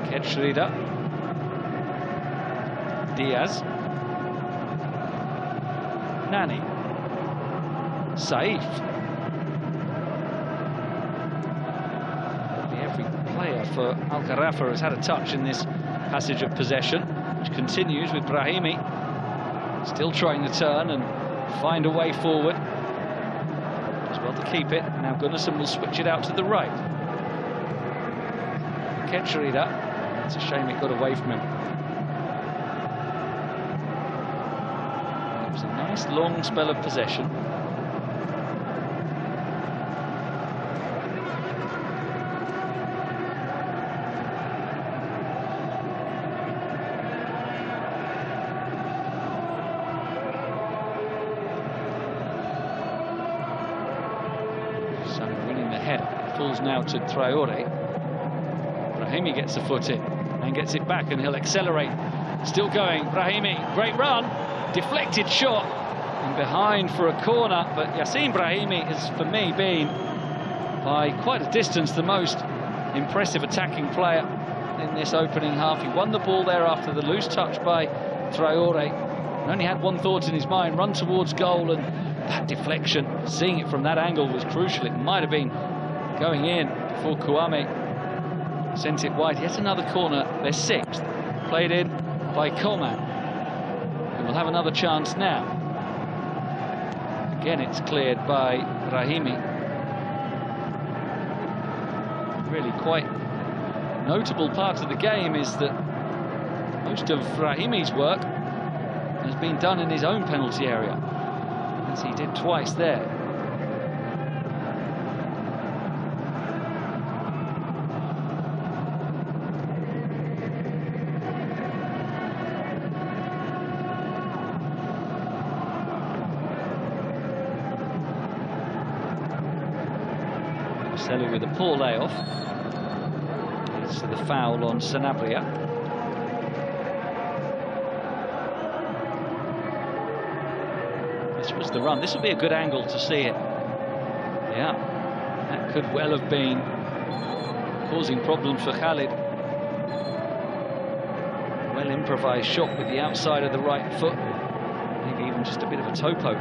Ketchrida. Diaz. Nani. Saif. Every player for Al Gharafa has had a touch in this passage of possession, which continues with Brahimi still trying to turn and find a way forward. As well to keep it. Now Gunnarsson will switch it out to the right. Ketchrida. It's a shame it got away from him. It was a nice long spell of possession. header. Falls now to Traore. Brahimi gets a foot in and gets it back, and he'll accelerate. Still going, Brahimi, great run, deflected shot, and behind for a corner. But Yacine Brahimi has, for me, been by quite a distance the most impressive attacking player in this opening half. He won the ball there after the loose touch by Traore, and only had one thought in his mind: run towards goal. And that deflection, seeing it from that angle, was crucial. It might have been going in before Kouame sent it wide. Yet another corner, their 6th, played in by Coman, who will have another chance now. Again, it's cleared by Brahimi. Really quite notable part of the game is that most of Brahimi's work has been done in his own penalty area, as he did twice there. Marcelo with a poor layoff. It's the foul on Sanabria. This was the run. This would be a good angle to see it. Yeah, that could well have been causing problems for Khalid. Well improvised shot with the outside of the right foot. Maybe even just a bit of a toe poke.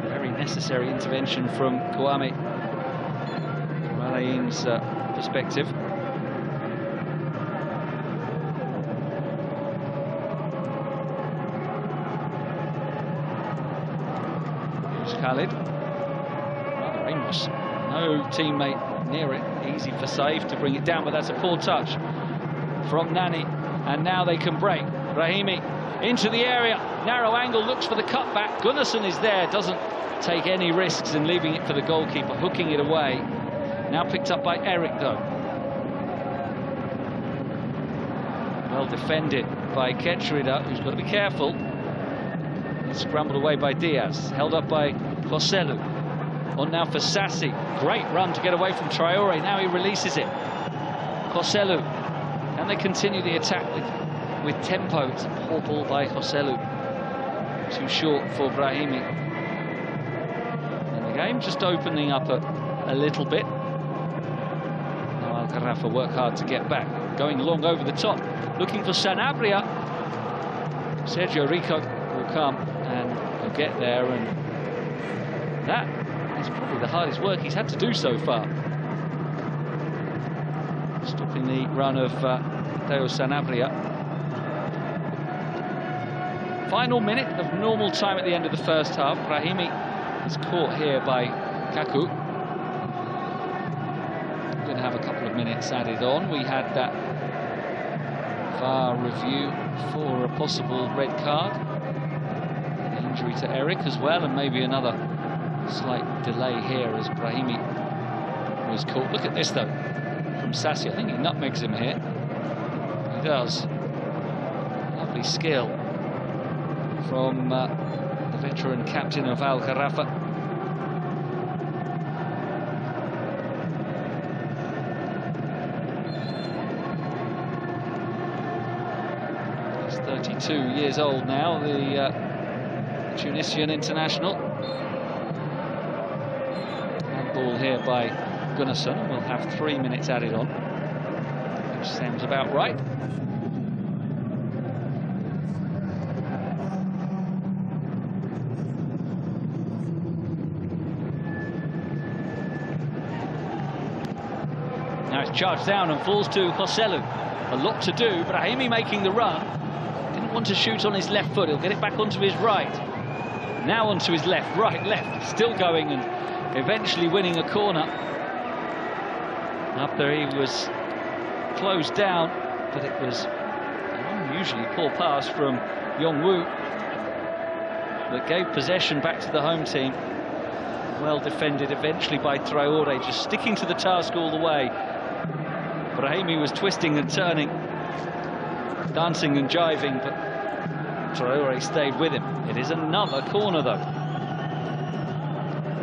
Very necessary intervention from Kouame, from Alain's perspective. Khalid, rather aimless, no teammate near it, easy for save to bring it down, but that's a poor touch from Nani, and now they can break. Brahimi into the area, narrow angle, looks for the cutback. Gunnarsson is there, doesn't take any risks in leaving it for the goalkeeper, hooking it away. Now picked up by Eric though. Well defended by Ketrida, who's got to be careful. It's scrambled away by Diaz, held up by Joselu. On now for Sassi. Great run to get away from Traore. Now he releases it. Joselu. Can they continue the attack with tempo? It's a poor ball by Joselu. Too short for Brahimi. And the game just opening up a little bit. Now Gharafa work hard to get back. Going long over the top. Looking for Sanabria. Sergio Rico will come and he'll get there, and that is probably the hardest work he's had to do so far. Stopping the run of Deo Sanabria. Final minute of normal time at the end of the first half. Brahimi is caught here by Kaku. Going to have a couple of minutes added on. We had that VAR review for a possible red card. Injury to Eric as well, and maybe another slight delay here as Brahimi was caught. Look at this though, from Sassi. I think he nutmegs him here. He does. Lovely skill from the veteran captain of Al Gharafa. He's 32 years old now, the Tunisian international. And ball here by Gunnarsson. We'll have 3 minutes added on, which sounds about right. Now it's charged down and falls to Joselu. A lot to do. Brahimi making the run. Didn't want to shoot on his left foot. He'll get it back onto his right. Now onto his left, right, left, still going and eventually winning a corner. Up there he was closed down, but it was an unusually poor pass from Yongwu that gave possession back to the home team. Well defended eventually by Traore, just sticking to the task all the way. Brahimi was twisting and turning, dancing and jiving, but Traore stayed with him. It is another corner though.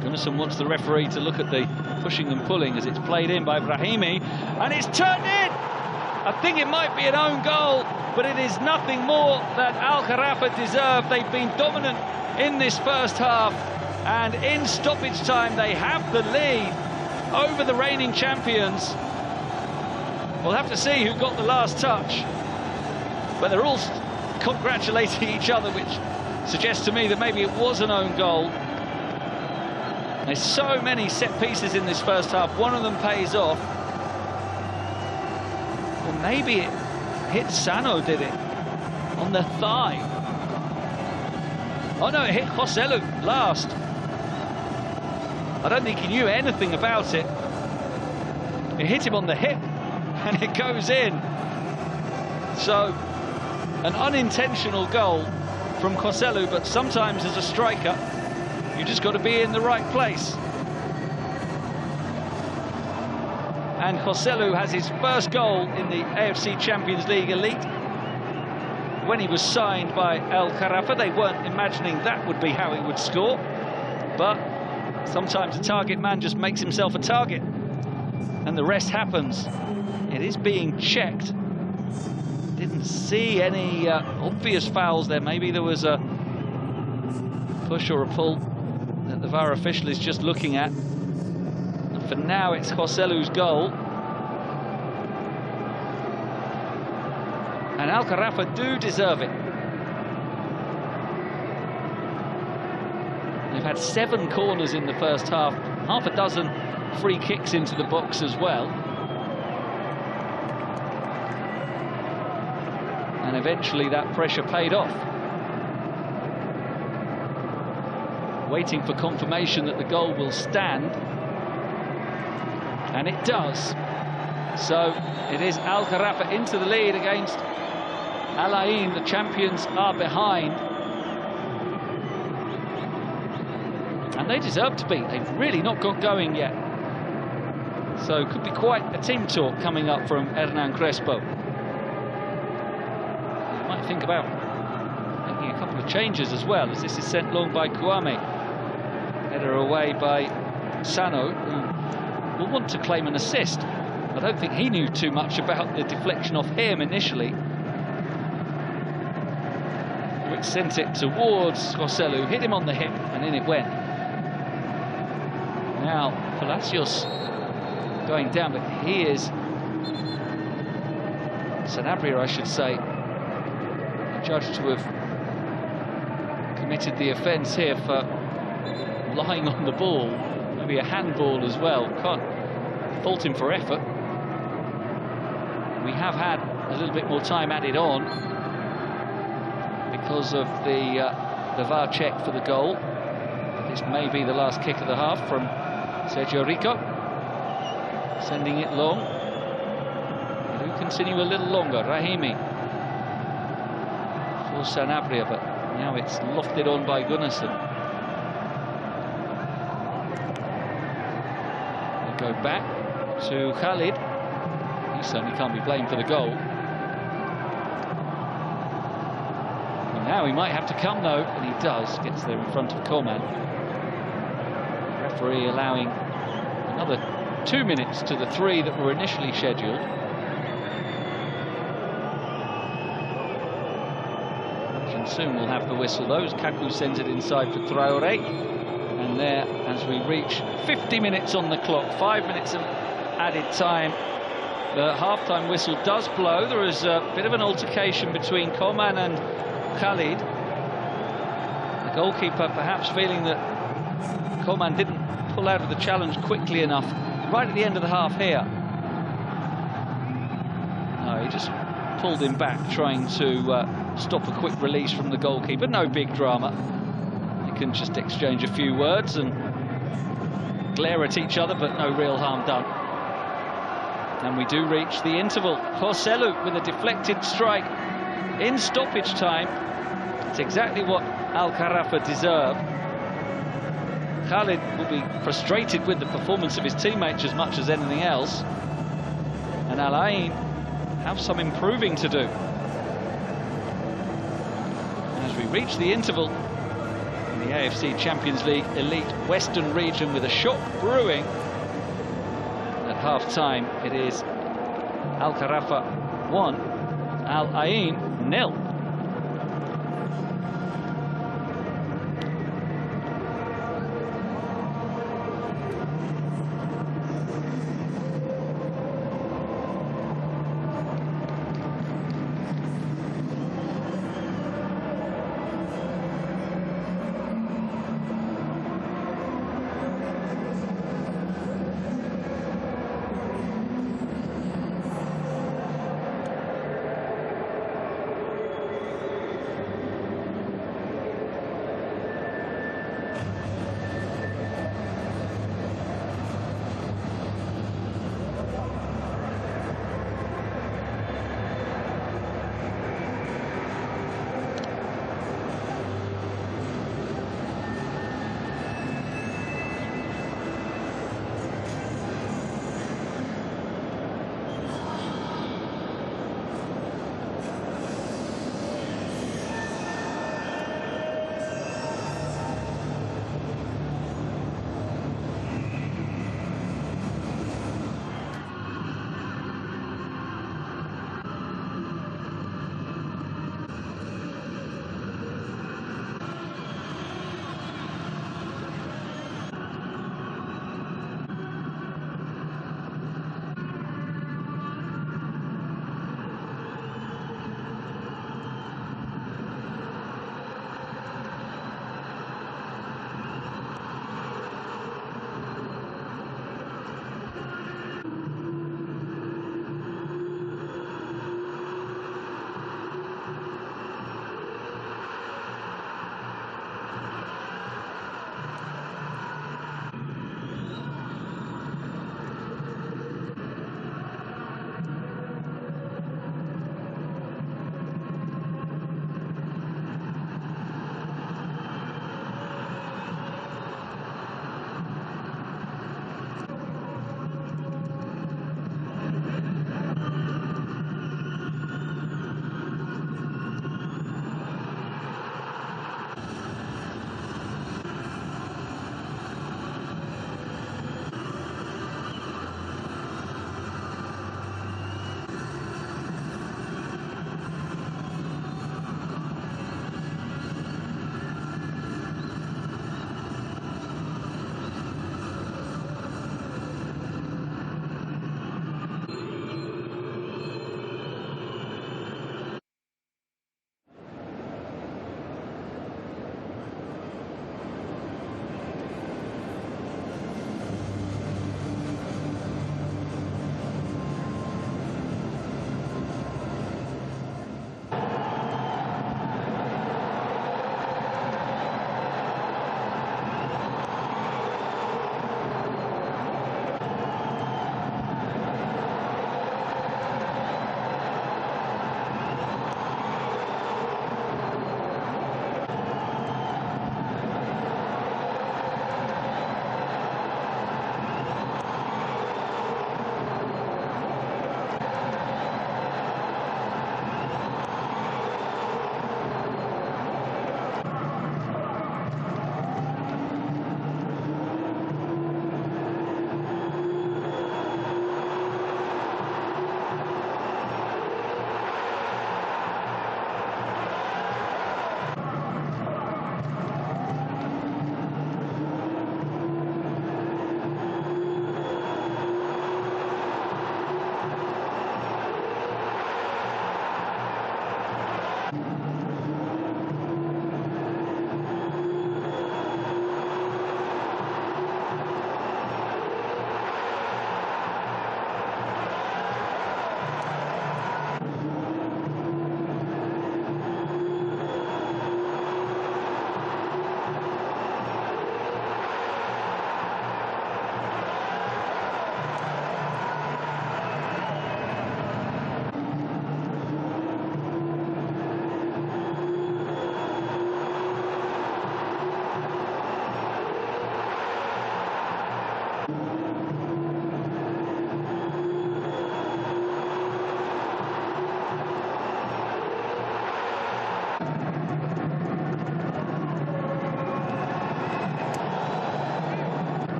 Gunnarsson wants the referee to look at the pushing and pulling as it's played in by Brahimi, and it's turned in! I think it might be an own goal, but it is nothing more than Al Gharafa deserve. They've been dominant in this first half, and in stoppage time they have the lead over the reigning champions. We'll have to see who got the last touch, but they're all congratulating each other, which suggests to me that maybe it was an own goal. There's so many set pieces in this first half, one of them pays off. Or maybe it hit Sano, did it? On the thigh. Oh no, it hit Joselu last. I don't think he knew anything about it. It hit him on the hip and it goes in. So, an unintentional goal from Joselu, but sometimes as a striker, you just got to be in the right place. And Joselu has his first goal in the AFC Champions League Elite. When he was signed by Al Gharafa, they weren't imagining that would be how he would score. But sometimes a target man just makes himself a target, and the rest happens. It is being checked. Didn't see any obvious fouls there. Maybe there was a push or a pull that the VAR official is just looking at. And for now, it's Joselu's goal. And Al Gharafa do deserve it. They've had 7 corners in the first half, half a dozen free kicks into the box as well. And eventually that pressure paid off. Waiting for confirmation that the goal will stand. And it does. So it is Al Gharafa into the lead against Al Ain. The champions are behind. And they deserve to beat. They've really not got going yet. So could be quite a team talk coming up from Hernan Crespo. You might think about making a couple of changes as well, as this is sent long by Kouame. Header away by Sano, who will want to claim an assist. I don't think he knew too much about the deflection off him initially. Which sent it towards Joselu, hit him on the hip, and in it went. Now, Palacios going down, but he is, Sanabria, I should say, judged to have committed the offence here for lying on the ball, maybe a handball as well. Can't fault him for effort. We have had a little bit more time added on because of the VAR check for the goal. This may be the last kick of the half from Sergio Rico, sending it long. Who continue a little longer? Rahimi for Sanabria, but now it's lofted on by Gunnarsson. Go back to Khalid. He certainly can't be blamed for the goal. Well, now he might have to come though, and he does. Gets there in front of Coman. Referee allowing another 2 minutes to the 3 that were initially scheduled. And soon we'll have the whistle. Those Kaku sends it inside for Traoré. And there, as we reach 50 minutes on the clock, 5 minutes of added time, the half-time whistle does blow. There is a bit of an altercation between Coman and Khalid. The goalkeeper perhaps feeling that Coman didn't pull out of the challenge quickly enough right at the end of the half here. No, he just pulled him back, trying to stop a quick release from the goalkeeper. No big drama. Can just exchange a few words and glare at each other, but no real harm done. And we do reach the interval. Joselu with a deflected strike in stoppage time. It's exactly what Al Gharafa deserve. Khalid will be frustrated with the performance of his teammates as much as anything else. And Al Ain have some improving to do. And as we reach the interval, the the AFC Champions League Elite Western region, with a shock brewing. At half-time, it is Gharafa 1, Ain 0.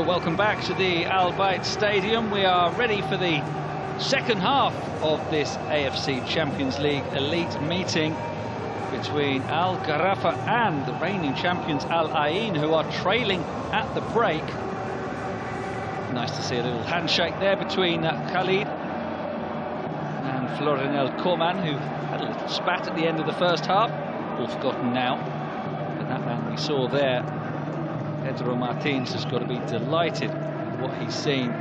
welcome back to the Al Bayt Stadium. We are ready for the second half of this AFC Champions League Elite meeting between Al Gharafa and the reigning champions Al Ain, who are trailing at the break. Nice to see a little handshake there between Khalid and Florinel Koeman, who had a little spat at the end of the first half. All forgotten now, but that man we saw there, Pedro Martins, has got to be delighted with what he's seen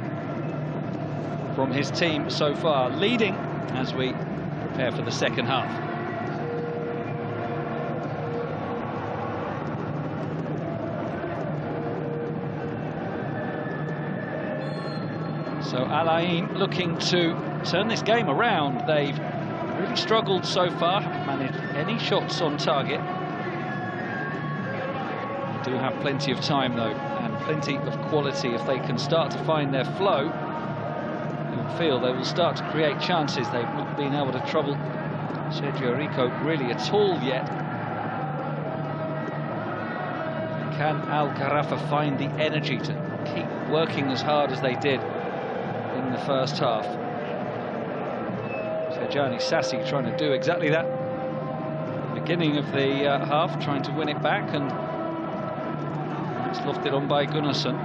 from his team so far, leading as we prepare for the second half. So Al Ain looking to turn this game around. They've really struggled so far, haven't managed any shots on target. They do have plenty of time though, and plenty of quality. If they can start to find their flow, you'll feel they will start to create chances. They've not been able to trouble Sergio Rico really at all yet. Can Al Gharafa find the energy to keep working as hard as they did in the first half? Sergiani Sassi trying to do exactly that. Beginning of the half, trying to win it back, and it's lofted on by Gunnarsson.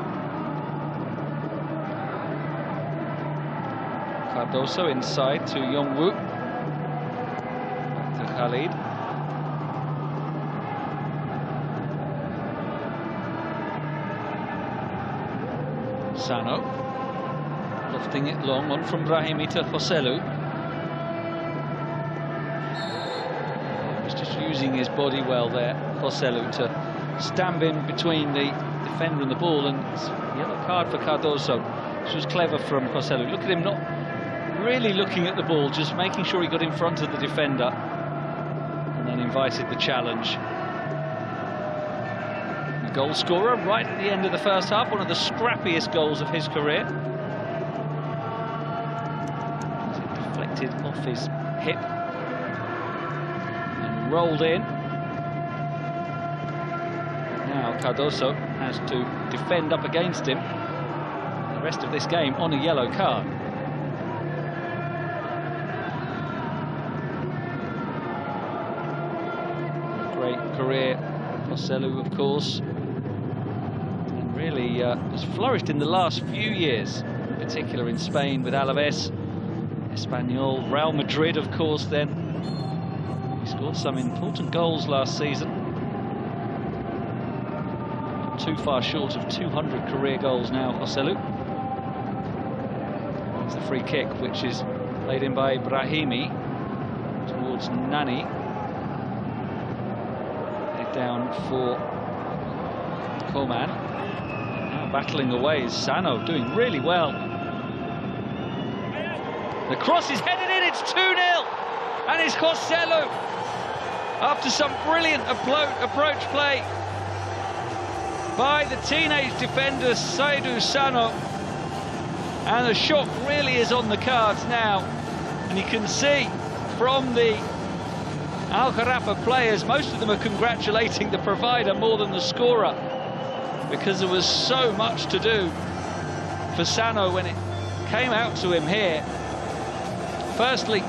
Cardoso inside to Yongwoo. Back to Khalid. Sano. Lofting it long on from Brahimi to Joselu. He's just using his body well there, Joselu, to stand in between the defender and the ball, and it's a yellow card for Cardoso. This was clever from Joselu. Look at him not really looking at the ball, just making sure he got in front of the defender and then invited the challenge. The goal scorer right at the end of the first half, one of the scrappiest goals of his career. Deflected off his hip and rolled in. Now Cardoso has to defend up against him the rest of this game on a yellow card. Great career, Joselu, of course, and really has flourished in the last few years, in particular in Spain with Alaves, Espanyol, Real Madrid, of course. Then he scored some important goals last season. Not too far short of 200 career goals now, Joselu. It's the free kick, which is played in by Brahimi towards Nani. Head down for Koeman. Now battling away is Sano, doing really well. The cross is headed in, it's 2-0, and it's Joselu after some brilliant approach play by the teenage defender Seydou Sano, and the shock really is on the cards now, and you can see from the Al Gharafa players, most of them are congratulating the provider more than the scorer, because there was so much to do for Sano when it came out to him here. Firstly,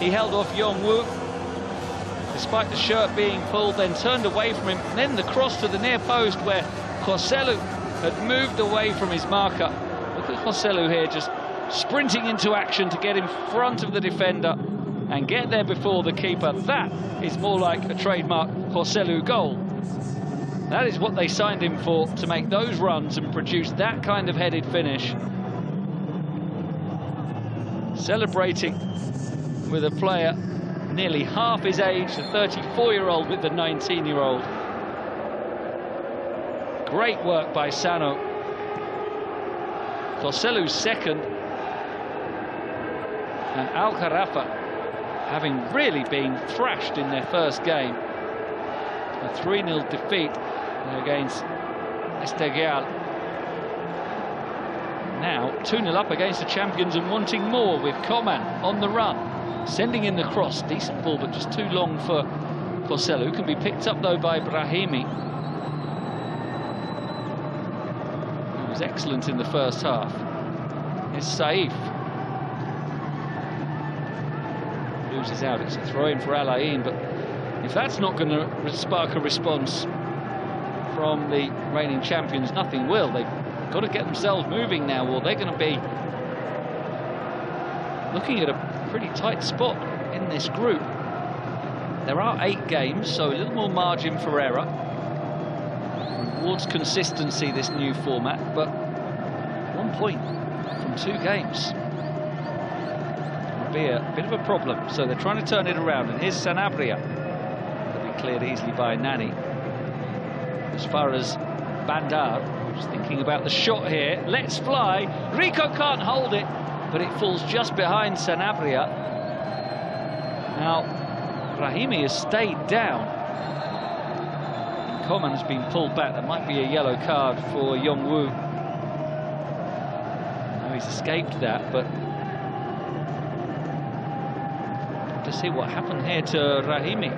he held off Yongwoo, despite the shirt being pulled, then turned away from him, and then the cross to the near post where Joselu had moved away from his marker. Look at Joselu here, just sprinting into action to get in front of the defender and get there before the keeper. That is more like a trademark Joselu goal. That is what they signed him for, to make those runs and produce that kind of headed finish. Celebrating with a player nearly half his age, the 34-year-old with the 19-year-old. Great work by Sano. Joselu's second, and Al Gharafa, having really been thrashed in their first game, a 3-0 defeat against Esteghlal. Now 2-0 up against the champions and wanting more, with Koeman on the run, sending in the cross. Decent ball, but just too long for Joselu. Can be picked up though by Brahimi, who was excellent in the first half. Here's Saif. Loses out. It's a throw-in for Al Ain, but if that's not going to spark a response from the reigning champions, nothing will. They've got to get themselves moving now, or they're going to be looking at a pretty tight spot in this group. There are 8 games, so a little more margin for error. Rewards consistency, this new format, but 1 point from 2 games would be a bit of a problem. So they're trying to turn it around, and here's Sanabria. That'll be cleared easily by Nani. As far as Bandar, just thinking about the shot here. Let's fly. Rico can't hold it, but it falls just behind Sanabria. Now, Rahimi has stayed down. Coman has been pulled back. That might be a yellow card for Yongwoo. Now he's escaped that, but to see what happened here to Rahimi.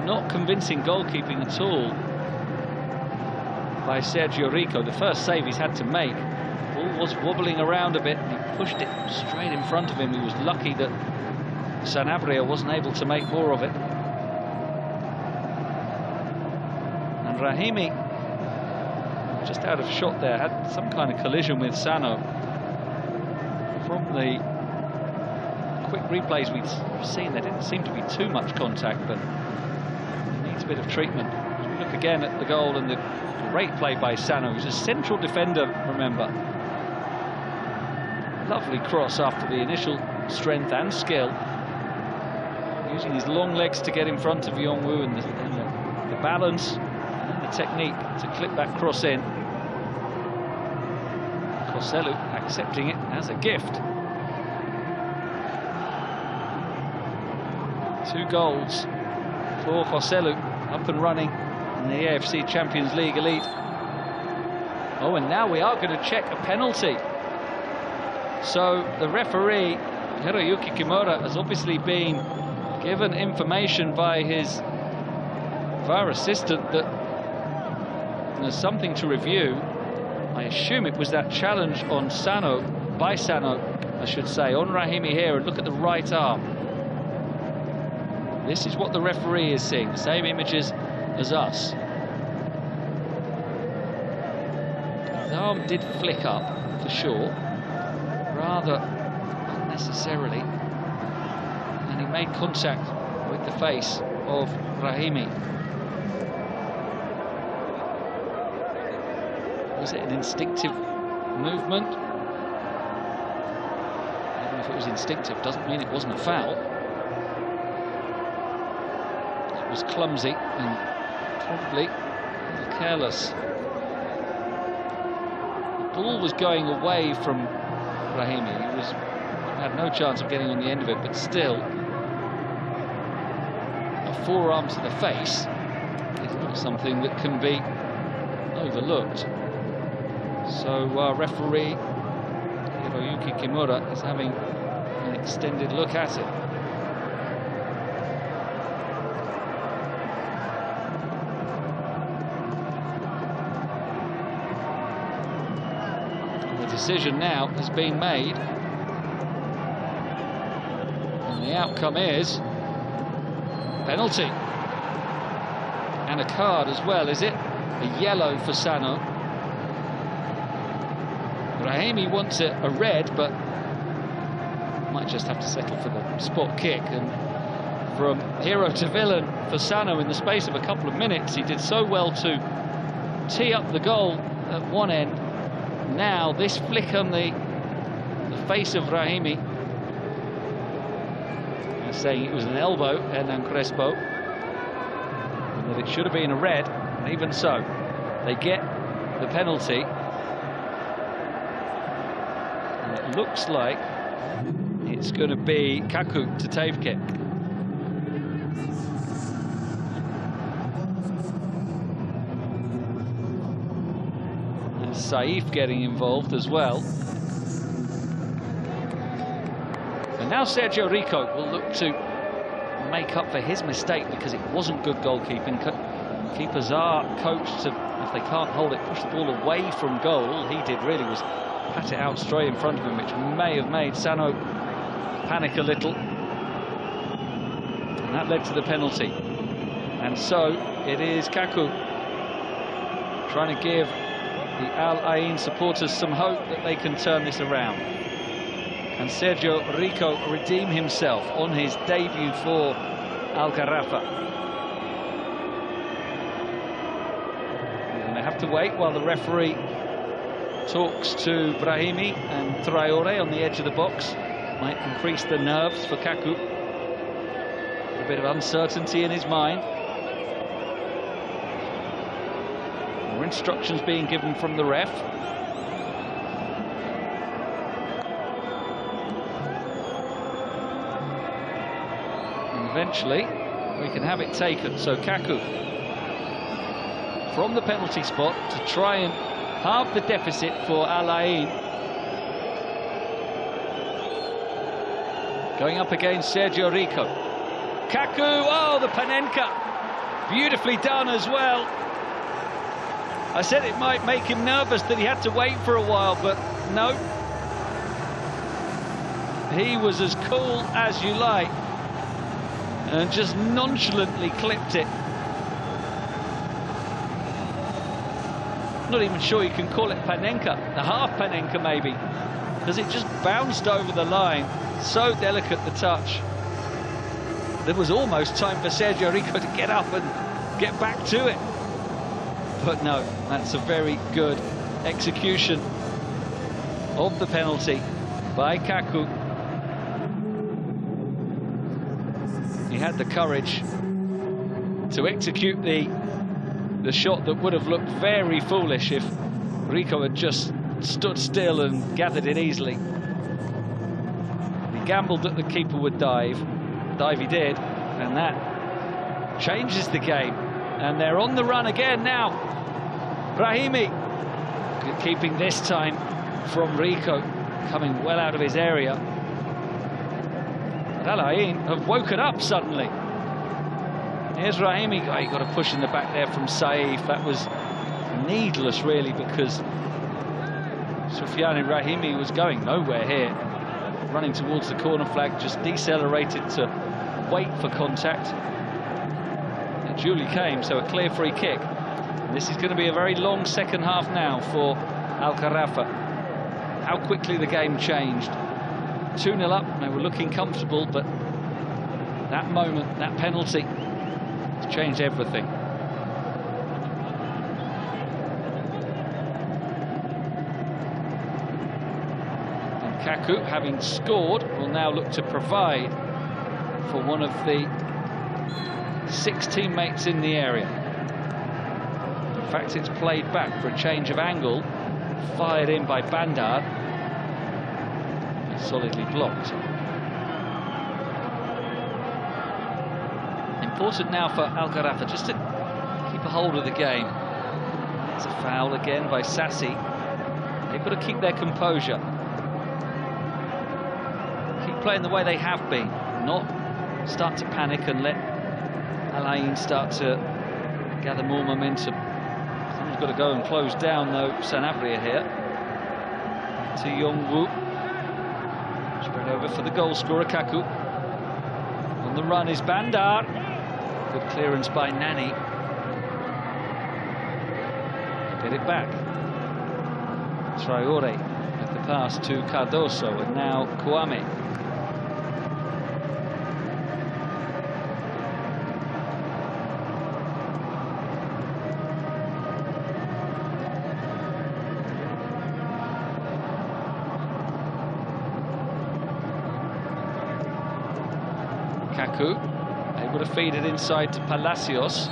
Not convincing goalkeeping at all by Sergio Rico. The first save he's had to make. Ball was wobbling around a bit, and he pushed it straight in front of him. He was lucky that Sanabria wasn't able to make more of it. And Rahimi, just out of shot there, had some kind of collision with Sano. From the quick replays we've seen, there didn't seem to be too much contact, but it needs a bit of treatment. As we look again at the goal and the great play by Sano, who's a central defender, remember. Lovely cross after the initial strength and skill. Using his long legs to get in front of Yongwoo, and the balance and the technique to clip that cross in. Joselu accepting it as a gift. 2 goals for Joselu, up and running in the AFC Champions League Elite. Oh, and now we are going to check a penalty. So the referee, Hiroyuki Kimura, has obviously been given information by his VAR assistant that there's something to review. I assume it was that challenge on Sano, by Sano, I should say, on Rahimi here, and look at the right arm. This is what the referee is seeing, the same images as us. His arm did flick up, for sure, rather unnecessarily, and he made contact with the face of Rahimi. Was it an instinctive movement? Even if it was instinctive, doesn't mean it wasn't a foul. It was clumsy and probably a little careless. The ball was going away from Rahimi. He had no chance of getting on the end of it, but still, a forearm to the face is not something that can be overlooked. So referee Hiroyuki Kimura is having an extended look at it. The decision now has been made, and the outcome is penalty. And a card as well, is it? A yellow for Sano. Rahimi wants a red, but might just have to settle for the spot kick. And from hero to villain for Sano in the space of a couple of minutes. He did so well to tee up the goal at one end. Now this flick on the face of Rahimi, saying it was an elbow, Hernan Crespo, and that it should have been a red, and even so, they get the penalty. And it looks like it's going to be Kaku to Tavke. And Saif getting involved as well. And now Sergio Rico will look to make up for his mistake, because it wasn't good goalkeeping. Keepers are coached to if they can't hold it, push the ball away from goal. All he did really was pat it out straight in front of him, which may have made Sano panic a little. And that led to the penalty. And so it is Kaku trying to give the Al Ain supporters some hope that they can turn this around. Can Sergio Rico redeem himself on his debut for Al Gharafa? And they have to wait while the referee talks to Brahimi and Traore on the edge of the box. Might increase the nerves for Kaku. A bit of uncertainty in his mind. More instructions being given from the ref. And eventually we can have it taken. So Kaku from the penalty spot to try and halve the deficit for Al Ain. Going up against Sergio Rico. Kaku, oh, the Panenka. Beautifully done as well. I said it might make him nervous that he had to wait for a while, but no. He was as cool as you like and just nonchalantly clipped it. Not even sure you can call it Panenka, a half Panenka maybe, because it just bounced over the line. So delicate the touch. There was almost time for Sergio Rico to get up and get back to it. But no, that's a very good execution of the penalty by Kaku. He had the courage to execute the shot that would have looked very foolish if Rico had just stood still and gathered it easily. He gambled that the keeper would dive. Dive he did, and that changes the game. And they're on the run again now. Brahimi, good keeping this time from Rico, coming well out of his area. Al Ain have woken up suddenly. Here's Brahimi. Oh, he got a push in the back there from Saif. That was needless, really, because Soufiane Brahimi was going nowhere here. Running towards the corner flag, just decelerated to wait for contact. It duly came, so a clear free kick. And this is going to be a very long second half now for Al Gharafa. How quickly the game changed. 2-0 up, they were looking comfortable, but that moment, that penalty, has changed everything. And Kaku, having scored, will now look to provide for one of the 6 teammates in the area. In fact, it's played back for a change of angle, fired in by Bandar, solidly blocked. Important now for Al Gharafa just to keep a hold of the game. It's a foul again by Sassi. They've got to keep their composure. Keep playing the way they have been, not start to panic and let Al Ain start to gather more momentum. Someone's got to go and close down, though, Sanabria here. To Yongwu. Spread over for the goal scorer, Kaku. On the run is Bandar. Good clearance by Nani. Get it back. Traore with the pass to Cardoso, and now Kwame. Kaku, able to feed it inside to Palacios. He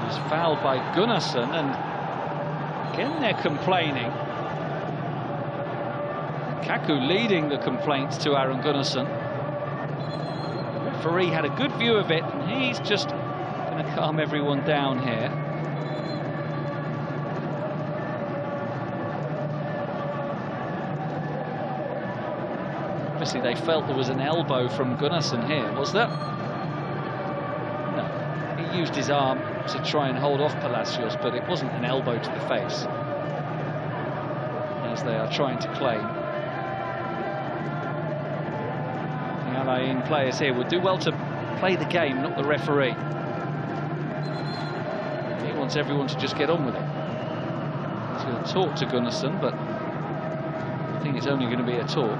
was fouled by Gunnarsson, and again they're complaining. Kaku leading the complaints to Aaron Gunnarsson. The referee had a good view of it, and he's just going to calm everyone down here. Obviously, they felt there was an elbow from Gunnarsson here, was there? No, he used his arm to try and hold off Palacios, but it wasn't an elbow to the face, as they are trying to claim. The Al Ain players here would do well to play the game, not the referee. He wants everyone to just get on with it. He's going to talk to Gunnarsson, but I think it's only going to be a talk.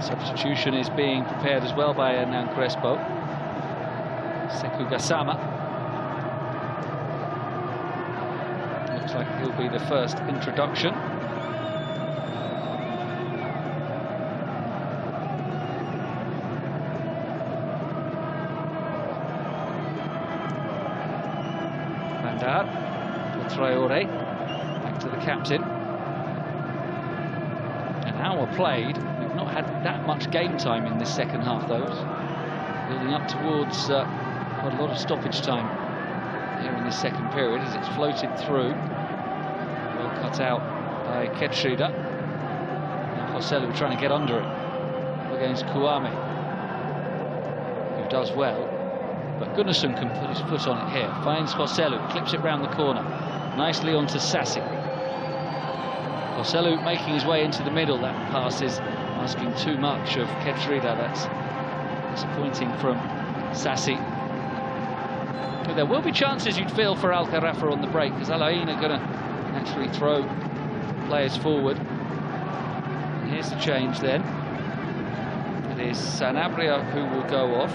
Substitution is being prepared as well by Hernan Crespo. Sekou Gassama. Looks like he'll be the first introduction. Bandar for Traore. Back to the captain. An hour played. Not had that much game time in this second half, though. Building up towards quite a lot of stoppage time here in this second period as it's floated through. Well cut out by Ketrida. Now Joselu trying to get under it against Kouame, who does well. But Gunnarsson can put his foot on it here. Finds Joselu, clips it round the corner. Nicely onto Sassi. Joselu making his way into the middle. That pass is asking too much of Ketrida. That's disappointing from Sassi. But there will be chances, you'd feel, for Al Gharafa on the break, because Al Ain are going to naturally throw players forward. And here's the change then. It is Sanabria who will go off.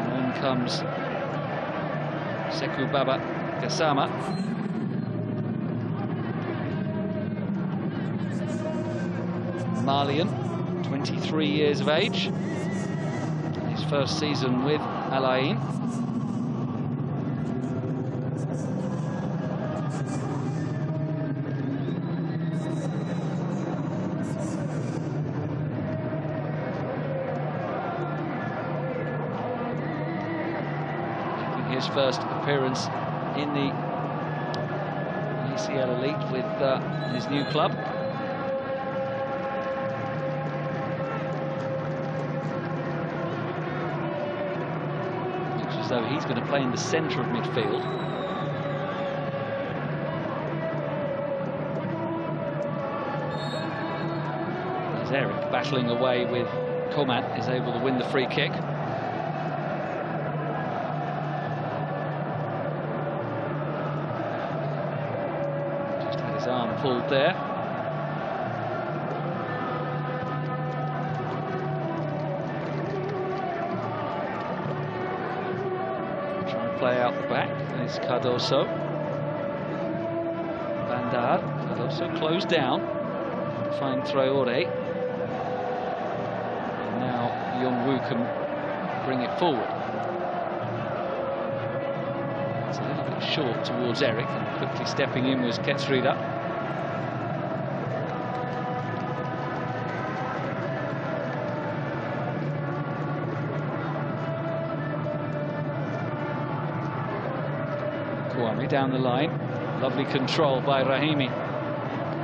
And on comes Sekou Baba Gassama. Malian, 23 years of age, his first season with Al Ain. Making his first appearance in the ACL Elite with his new club. As though he's going to play in the centre of midfield. As Eric, battling away with Coman, is able to win the free kick. Just had his arm pulled there. Play out the back. There's Cardoso. Bandar. Cardoso closed down. Find Traore. And now Yongwu can bring it forward. It's a little bit short towards Eric, and quickly stepping in was Ketrida. Kouame down the line. Lovely control by Rahimi,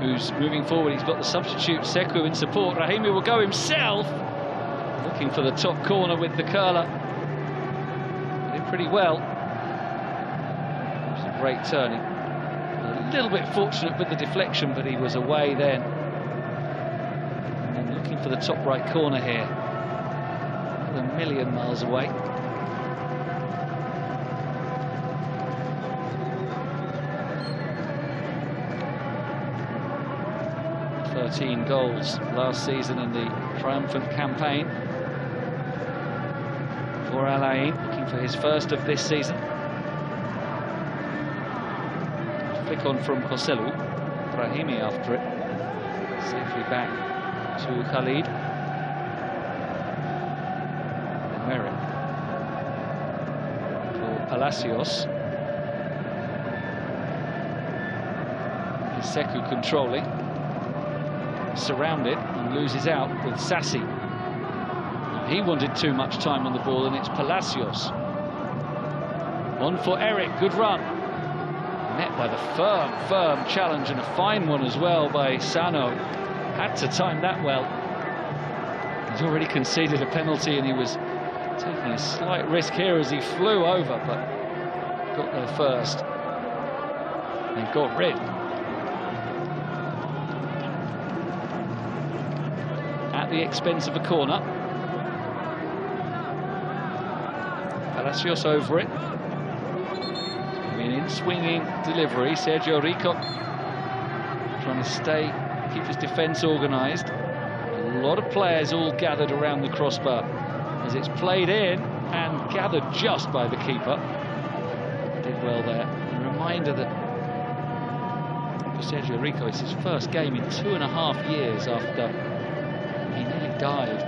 who's moving forward. He's got the substitute Sekou in support. Rahimi will go himself, looking for the top corner with the curler. Did pretty well. It was a great turning. A little bit fortunate with the deflection, but he was away then. And then looking for the top right corner here. Not a million miles away. 13 goals last season in the triumphant campaign for Al Ain, looking for his first of this season. Flick on from Joselu. Rahimi after it. Safely back to Khalid. And Merrick for Palacios. Is Sekou controlling. Surrounded and loses out with Sassi. He wanted too much time on the ball, and it's Palacios. On for Eric, good run. Met by the firm challenge, and a fine one as well by Sano. Had to time that well. He's already conceded a penalty, and he was taking a slight risk here as he flew over, but got there first and got rid. At the expense of a corner. Palacios over it. An in-swinging delivery. Sergio Rico trying to keep his defence organised. A lot of players all gathered around the crossbar as it's played in and gathered just by the keeper. Did well there. A reminder that for Sergio Rico, it's his first game in 2.5 years after he nearly died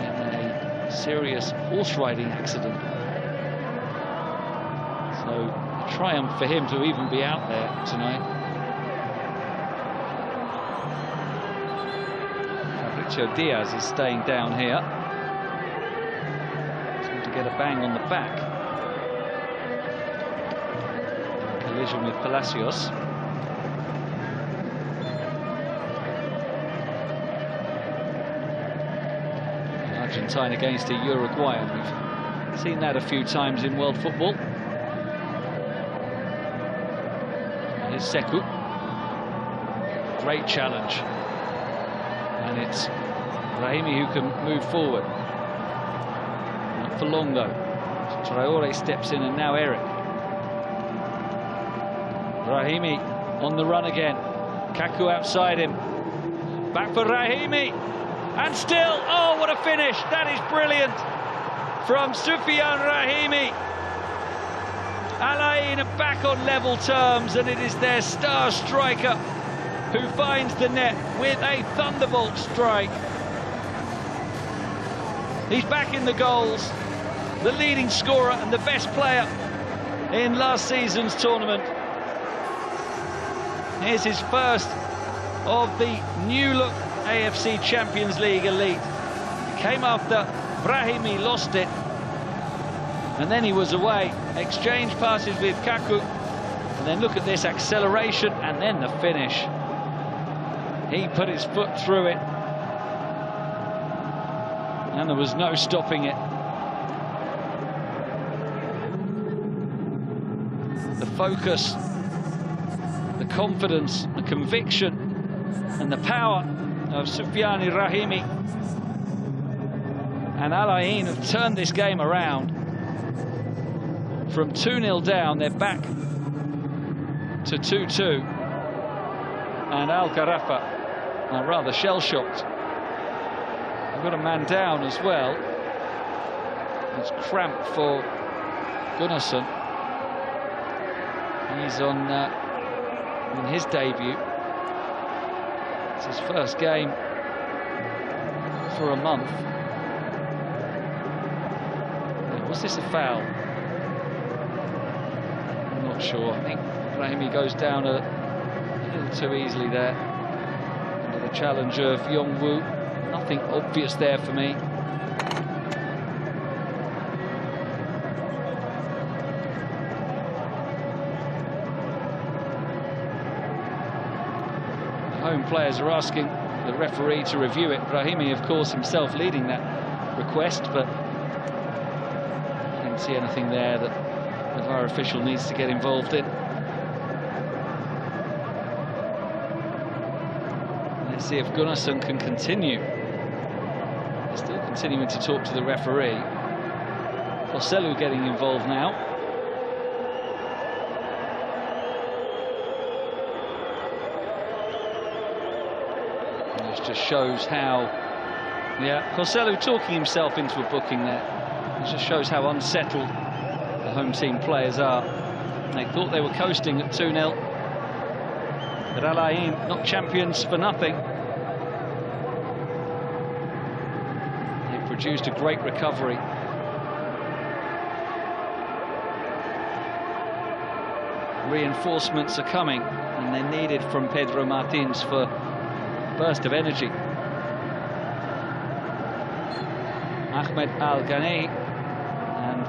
in a serious horse riding accident. So a triumph for him to even be out there tonight. Fabricio Diaz is staying down here. To get a bang on the back. Collision with Palacios. Argentine against a Uruguayan. We've seen that a few times in world football. Here's Sekou. Great challenge. And it's Brahimi who can move forward. Not for long though. Traore steps in, and now Eric. Brahimi on the run again. Kaku outside him. Back for Brahimi. And still, oh, what a finish. That is brilliant from Soufiane Brahimi. Al Ain are back on level terms, and it is their star striker who finds the net with a thunderbolt strike. He's back in the goals, the leading scorer and the best player in last season's tournament. Here's his first of the new look AFC Champions League Elite. It came after Brahimi lost it, and then he was away. Exchange passes with Kaku, and then look at this acceleration, and then the finish. He put his foot through it, and there was no stopping it. The focus, the confidence, the conviction, and the power of Soufiane Brahimi. And Al Ain have turned this game around. From 2-0 down, they're back to 2-2. And Al Gharafa are rather shell-shocked. They've got a man down as well. It's cramped for Gunnarsson. He's on in his debut. It's his first game for a month. Was this a foul? I'm not sure. I think Brahimi goes down a little too easily there under the challenge of Yongwu. Nothing obvious there for me. Home players are asking the referee to review it. Brahimi, of course, himself leading that request, but I didn't see anything there that the VAR official needs to get involved in. Let's see if Gunnarsson can continue. They're still continuing to talk to the referee. Joselu getting involved now. Just shows how, Joselu talking himself into a booking there. It just shows how unsettled the home team players are. They thought they were coasting at 2-0. But Al Ain, not champions for nothing. They produced a great recovery. Reinforcements are coming, and they're needed from Pedro Martins for burst of energy. Ahmed Al-Ghanei and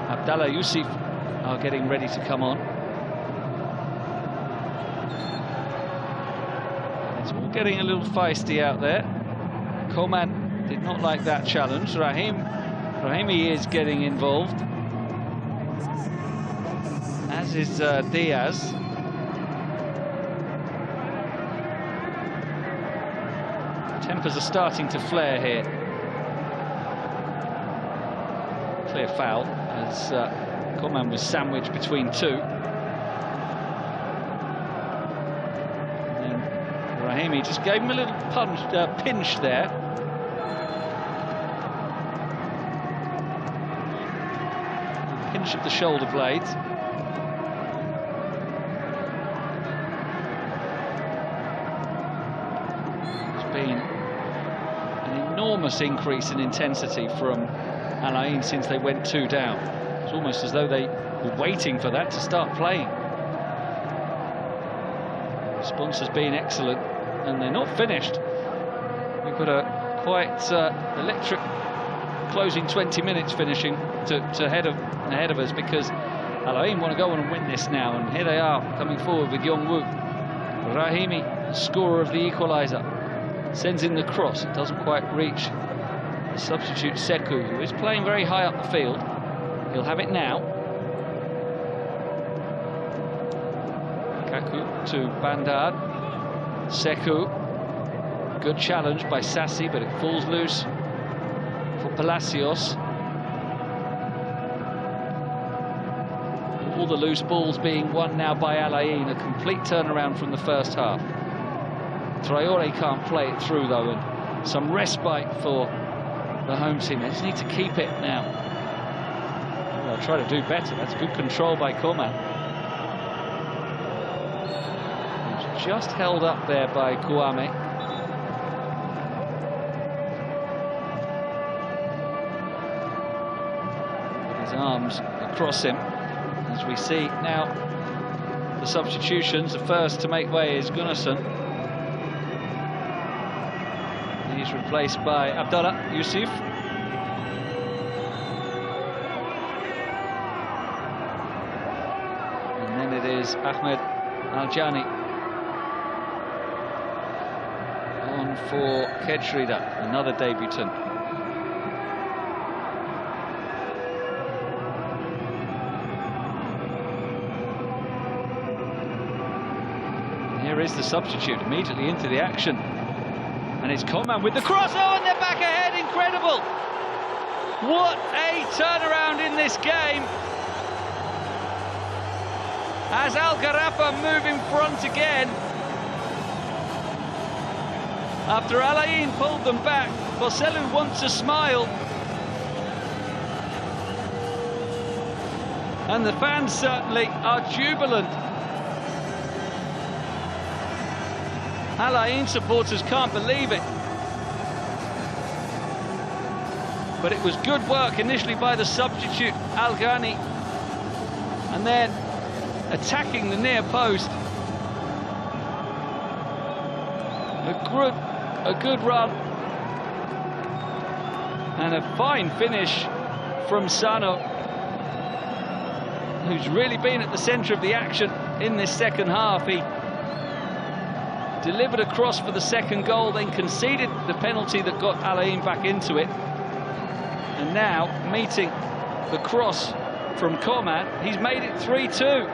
Abdallah Yusuf are getting ready to come on. It's all getting a little feisty out there. Koman did not like that challenge. Rahimi is getting involved, as is Diaz. Tempers are starting to flare here. Clear foul, as Koman was sandwiched between two. And Rahimi just gave him a little pinch there. Pinch of the shoulder blades. There's been an enormous increase in intensity from Al Ain since they went 2 down. It's almost as though they were waiting for that to start playing. The response has been excellent, and they're not finished. We've got a quite electric closing 20 minutes finishing ahead of us, because Al Ain want to go on and win this now, and here they are coming forward with Yongwoo. Rahimi, scorer of the equaliser, sends in the cross. It doesn't quite reach the substitute Sekou, who is playing very high up the field. He'll have it now. Kaku to Bandar. Sekou. Good challenge by Sassi, but it falls loose for Palacios. All the loose balls being won now by Al Ain. A complete turnaround from the first half. Traore can't play it through though, and some respite for the home team. They just need to keep it now. Well, they'll try to do better. That's good control by Koman. He's just held up there by Kouame. With his arms across him. As we see now, the substitutions. The first to make way is Gunnarsson. He's replaced by Abdullah Yusuf. And then it is Ahmed Aljani on for Kedrida, another debutant. And here is the substitute immediately into the action. And it's Koman with the cross. Oh, and they're back ahead. Incredible. What a turnaround in this game. As Al Gharafa move in front again. After Al Ain pulled them back, Joselu wants a smile. And the fans certainly are jubilant. Al Ain supporters can't believe it. But it was good work initially by the substitute, Al Ghani. And then attacking the near post. A good run. And a fine finish from Sano, who's really been at the centre of the action in this second half. He delivered a cross for the second goal, then conceded the penalty that got Al Ain back into it. And now, meeting the cross from Koman, he's made it 3-2.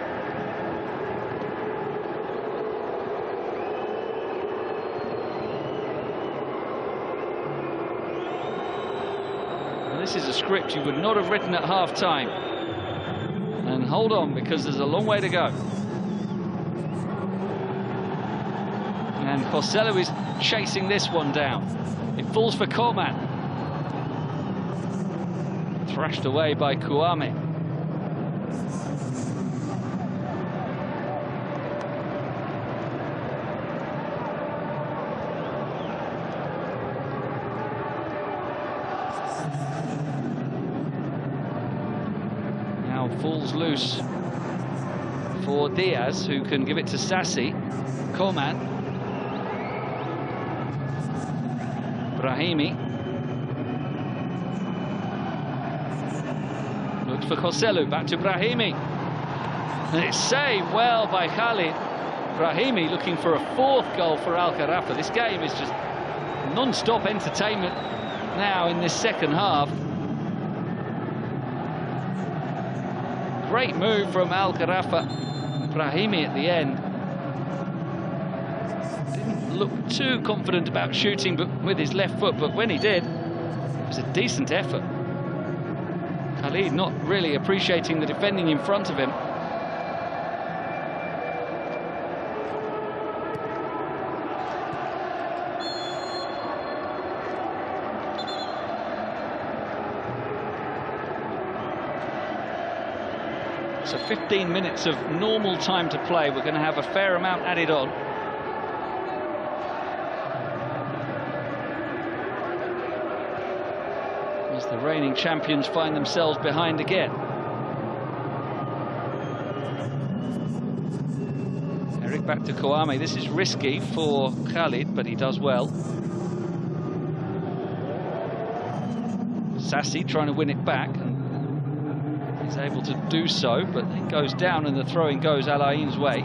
And this is a script you would not have written at half-time. And hold on, because there's a long way to go. And Joselu is chasing this one down. It falls for Koman. Thrashed away by Kouame. Now falls loose for Diaz, who can give it to Sassi. Koman. Rahimi looks for Joselu, back to Brahimi, and it's saved well by Khalid. Brahimi looking for a fourth goal for Al Gharafa. This game is just non-stop entertainment now in this second half. Great move from Al Gharafa. Brahimi at the end didn't look too confident about shooting but with his left foot, but when he did, it was a decent effort. Khalid not really appreciating the defending in front of him. So 15 minutes of normal time to play. We're going to have a fair amount added on. As the reigning champions find themselves behind again. Eric back to Kouame. This is risky for Khalid, but he does well. Sassi trying to win it back. He's able to do so, but it goes down and the throwing goes Al Ain's way.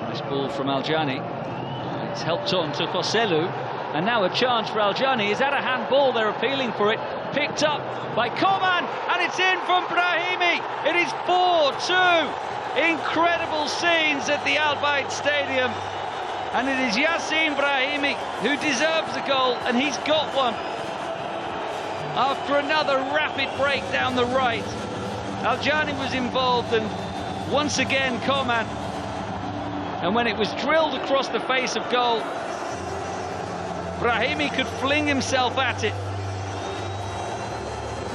Nice ball from Aljani. It's helped on to Joselu, and now a chance for Aljani. Is that a handball? They're appealing for it. Picked up by Koman, and it's in from Brahimi. It is 4-2. Incredible scenes at the Al Bayt Stadium, and it is Yassin Brahimi who deserves a goal, and he's got one. After another rapid break down the right, Aljani was involved, and once again Koman. And when it was drilled across the face of goal, Brahimi could fling himself at it.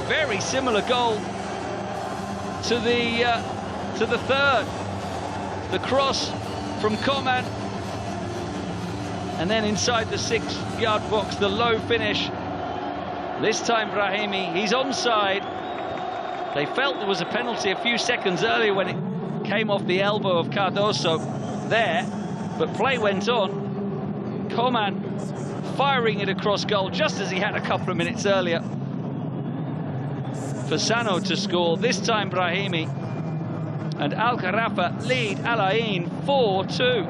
Very similar goal to the third. The cross from Koman, and then inside the 6-yard box, the low finish. This time Brahimi, he's onside. They felt there was a penalty a few seconds earlier when it came off the elbow of Cardoso there, but play went on. Koman firing it across goal just as he had a couple of minutes earlier. For Sano to score, this time Brahimi. And Al Gharafa lead Al Ain 4-2.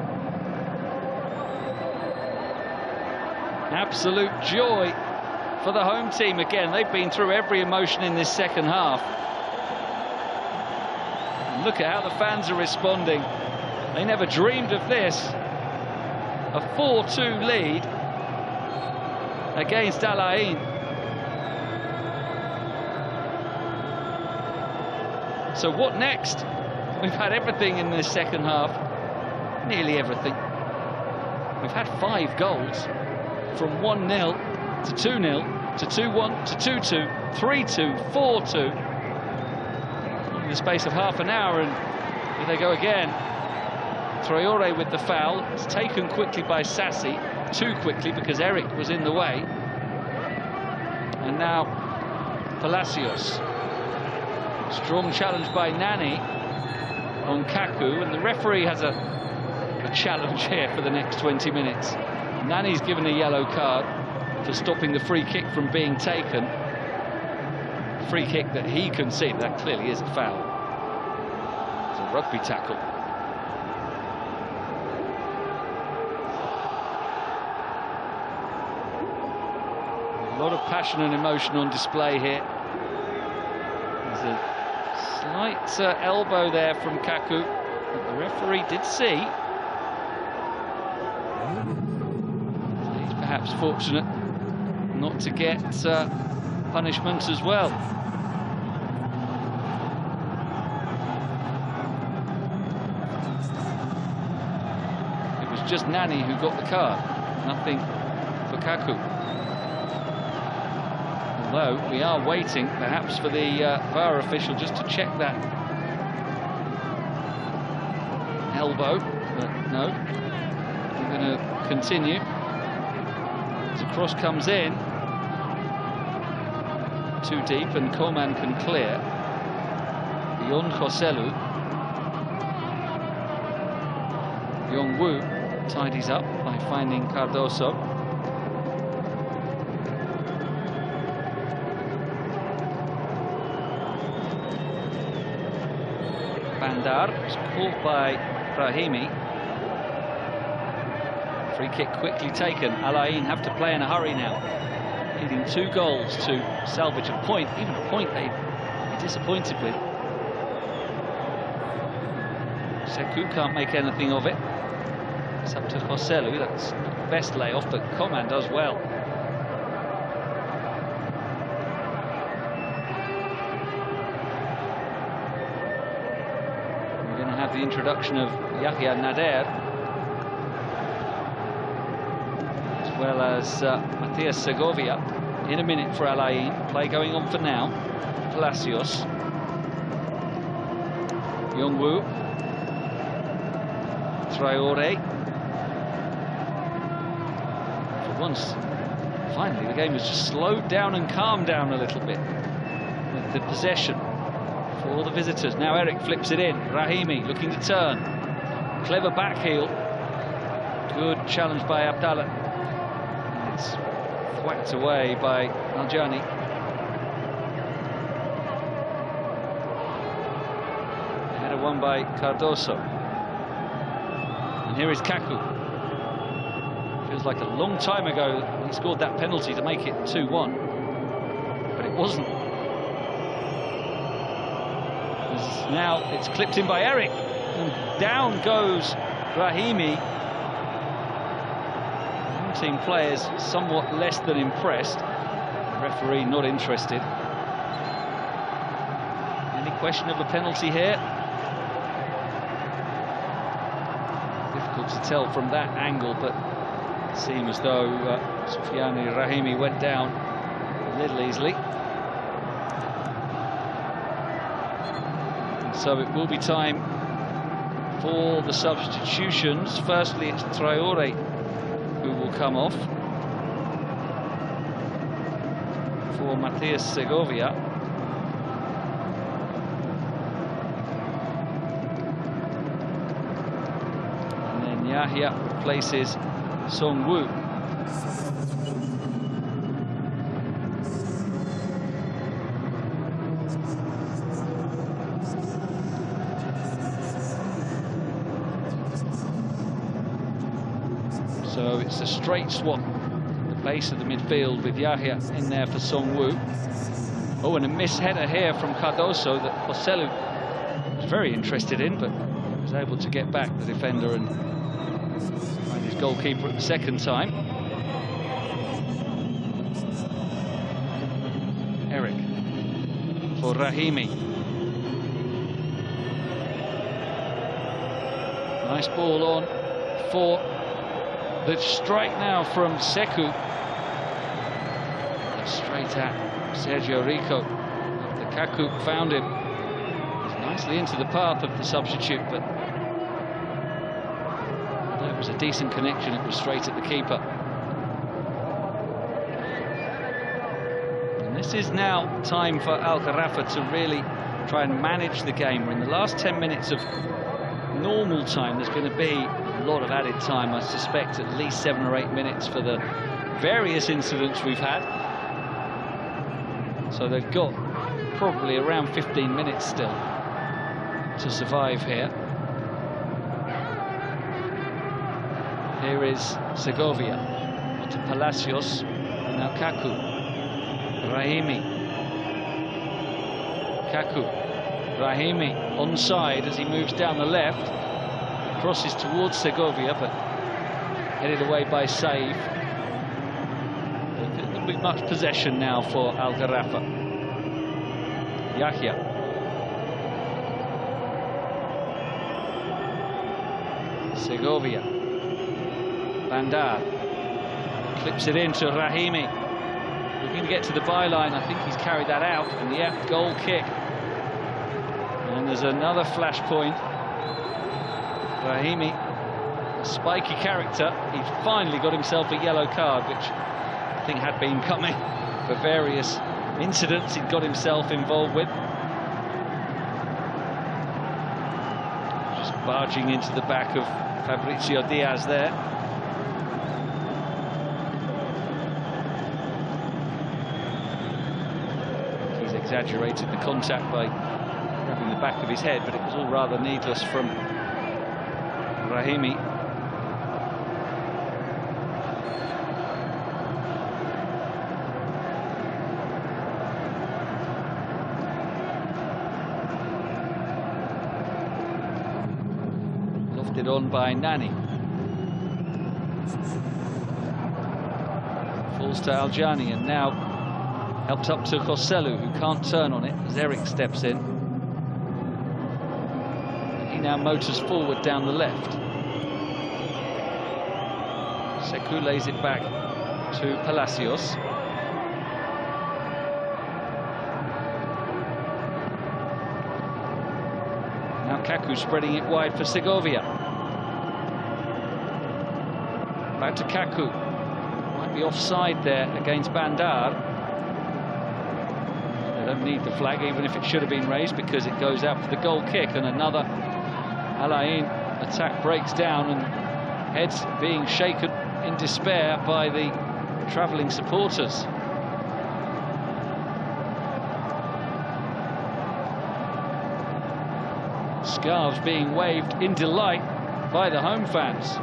Absolute joy for the home team again. They've been through every emotion in this second half. And look at how the fans are responding. They never dreamed of this. A 4-2 lead against Al Ain. So what next? We've had everything in this second half, nearly everything. We've had 5 goals, from 1-0 to 2-0 to 2-1 to 2-2, 3-2, 4-2. In the space of half an hour, and here they go again. Traore with the foul. It's taken quickly by Sassi, too quickly because Eric was in the way. And now Palacios. Strong challenge by Nani on Kaku, and the referee has a challenge here for the next 20 minutes. Nani's given a yellow card for stopping the free kick from being taken. Free kick that he conceded, that clearly is a foul. It's a rugby tackle. A lot of passion and emotion on display here. There's a slight elbow there from Kaku that the referee did see. So he's perhaps fortunate not to get punishment as well. It was just Nani who got the card, nothing for Kaku. Although we are waiting perhaps for the VAR official just to check that elbow, but no, we're going to continue. As the cross comes in, too deep, and Koman can clear beyond Joselu. Yongwu tidies up by finding Cardoso. Bandar was caught by Rahimi. Free kick quickly taken. Al Ain have to play in a hurry now. Needing 2 goals to salvage a point, even a point they'd be disappointed with. Sekou can't make anything of it. It's up to Joselu. That's the best layoff, but Coman does well. We're going to have the introduction of Yahya Nader, as well as Matthias Segovia in a minute for Al Ain. Play going on for now. Palacios. Yongwu. Traore. For once, finally, the game has just slowed down and calmed down a little bit with the possession for the visitors. Now Eric flips it in. Rahimi looking to turn. Clever back heel. Good challenge by Abdallah. It's whacked away by Aljani. Header won by Cardoso. And here is Kaku. Feels like a long time ago he scored that penalty to make it 2-1, but it wasn't. Now it's clipped in by Eric, and down goes Rahimi. Team players somewhat less than impressed. The referee not interested. Any question of a penalty here? Difficult to tell from that angle, but it seemed as though Soufiane Rahimi went down a little easily. And so it will be time for the substitutions. Firstly, it's Traore who will come off for Matthias Segovia. And then Yahya replaces Songwu. So it's a straight swap, the base of the midfield with Yahya in there for Songwu. Oh, and a miss header here from Cardoso that Joselu was very interested in, but was able to get back the defender and find his goalkeeper at the second time. Eric for Rahimi. Nice ball on for the strike now from Sekou. Straight at Sergio Rico. The Kaku found him. He's nicely into the path of the substitute, but although it was a decent connection, it was straight at the keeper. And this is now time for Al Gharafa to really try and manage the game. We're in the last 10 minutes of normal time. There's going to be a lot of added time, I suspect at least 7 or 8 minutes for the various incidents we've had. So they've got probably around 15 minutes still to survive here. Here is Segovia, to Palacios, and now Kaku. Rahimi. Kaku. Rahimi onside as he moves down the left. Crosses towards Segovia, but headed away by Saif. There'll be much possession now for Al Gharafa. Yahya. Segovia. Bandar. Clips it into Rahimi. Looking to get to the byline. I think he's carried that out. And yeah, goal kick. And there's another flash point. Rahimi, a spiky character, he finally got himself a yellow card, which I think had been coming for various incidents he'd got himself involved with. Just barging into the back of Fabrizio Diaz there. He's exaggerated the contact by in the back of his head, but it was all rather needless from Brahimi. Lofted on by Nani. Falls to Aljani, and now helped up to Joselu, who can't turn on it as Eric steps in. He now motors forward down the left. Sekou lays it back to Palacios. Now Kaku spreading it wide for Segovia. Back to Kaku. Might be offside there against Bandar. They don't need the flag, even if it should have been raised, because it goes out for the goal kick, and another Al Ain attack breaks down, and heads being shaken in despair by the travelling supporters. Scarves being waved in delight by the home fans.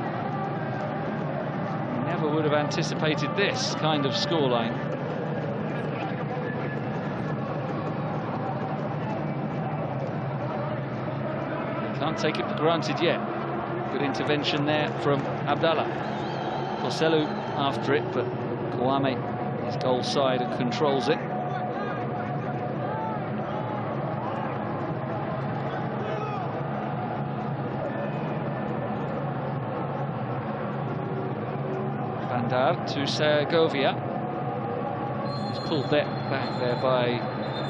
Never would have anticipated this kind of scoreline. Can't take it for granted yet. Good intervention there from Abdallah. Joselu after it, but Kwame is goal side and controls it. Bandar to Segovia. He's pulled that back there by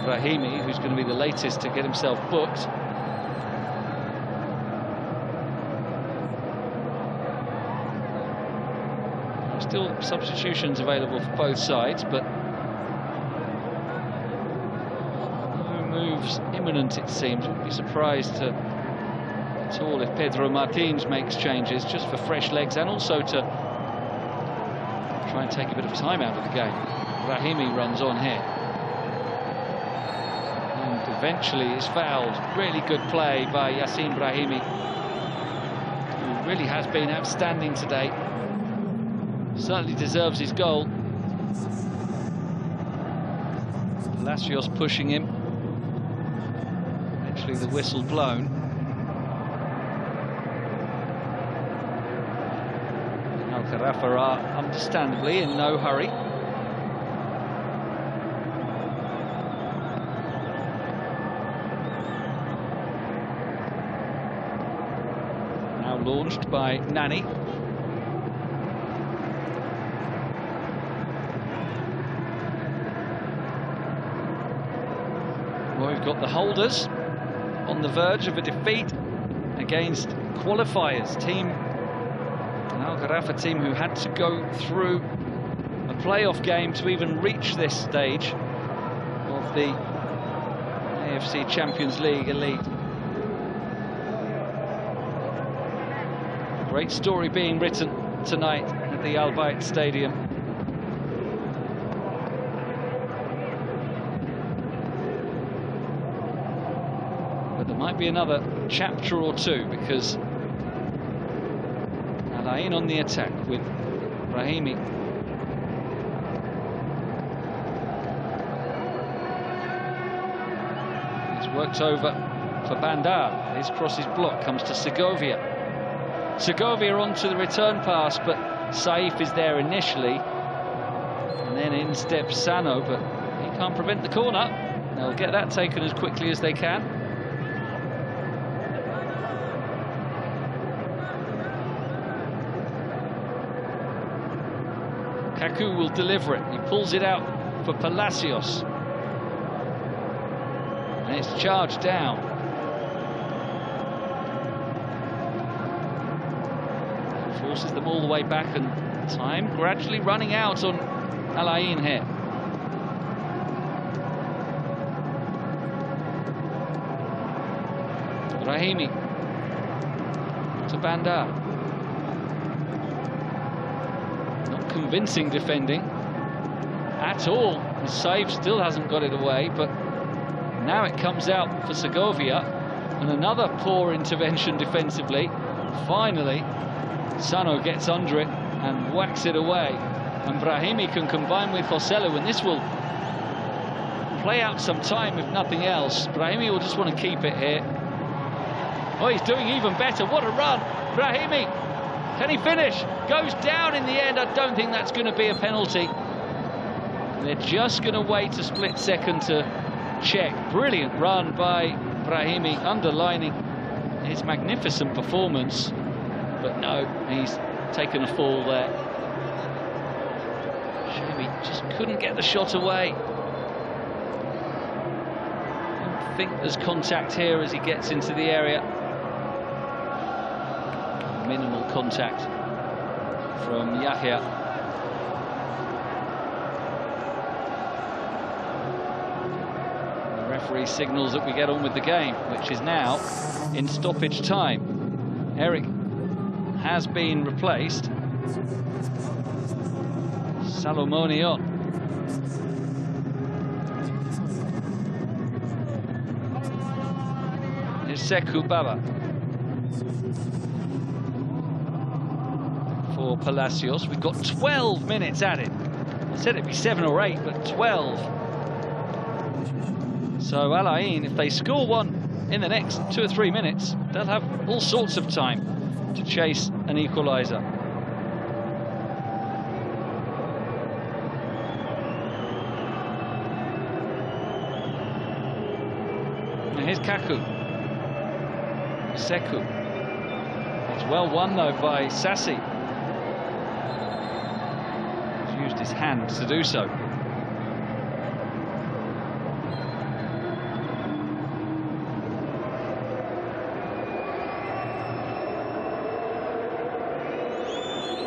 Brahimi, who's going to be the latest to get himself booked. Still substitutions available for both sides, but no moves imminent, it seems. Wouldn't be surprised at all if Pedro Martins makes changes, just for fresh legs, and also to try and take a bit of time out of the game. Brahimi runs on here, and eventually is fouled. Really good play by Yassin Brahimi, who really has been outstanding today. Certainly deserves his goal. Palacios pushing him. Eventually the whistle blown. Now Gharafa are understandably in no hurry. Now launched by Nani. Well, we've got the holders on the verge of a defeat against qualifiers team, an Al Gharafa team who had to go through a playoff game to even reach this stage of the AFC Champions League Elite. Great story being written tonight at the Al Bayt Stadium. There might be another chapter or two, because Al Ain on the attack with Brahimi. He's worked over for Bandar. His cross is blocked, comes to Segovia. Segovia onto the return pass, but Saif is there initially, and then in steps Sano, but he can't prevent the corner. They'll get that taken as quickly as they can. Kaku will deliver it. He pulls it out for Palacios, and it's charged down. Forces them all the way back, and time gradually running out on Al Ain here. Brahimi to Bandar. Convincing defending at all. Saif still hasn't got it away, but Now it comes out for Segovia, and another poor intervention defensively. Finally, Sano gets under it and whacks it away. And Brahimi can combine with Joselu, and this will play out some time if nothing else. Brahimi will just want to keep it here. Oh, he's doing even better. What a run. Brahimi, can he finish? Goes down in the end. I don't think that's going to be a penalty. They're just going to wait a split second to check. Brilliant run by Brahimi, underlining his magnificent performance. But no, he's taken a fall there. Shame he just couldn't get the shot away. I think there's contact here as he gets into the area. Minimal contact from Yahya. The referee signals that we get on with the game, which is now in stoppage time. Eric has been replaced. Salomone on. Here's Sekou Baba for Palacios. We've got 12 minutes added. I said it'd be 7 or 8, but 12. So Al Ain, if they score one in the next 2 or 3 minutes, they'll have all sorts of time to chase an equaliser. Here's Kaku. Sekou. It's well won though by Sassi. He's used his hand to do so.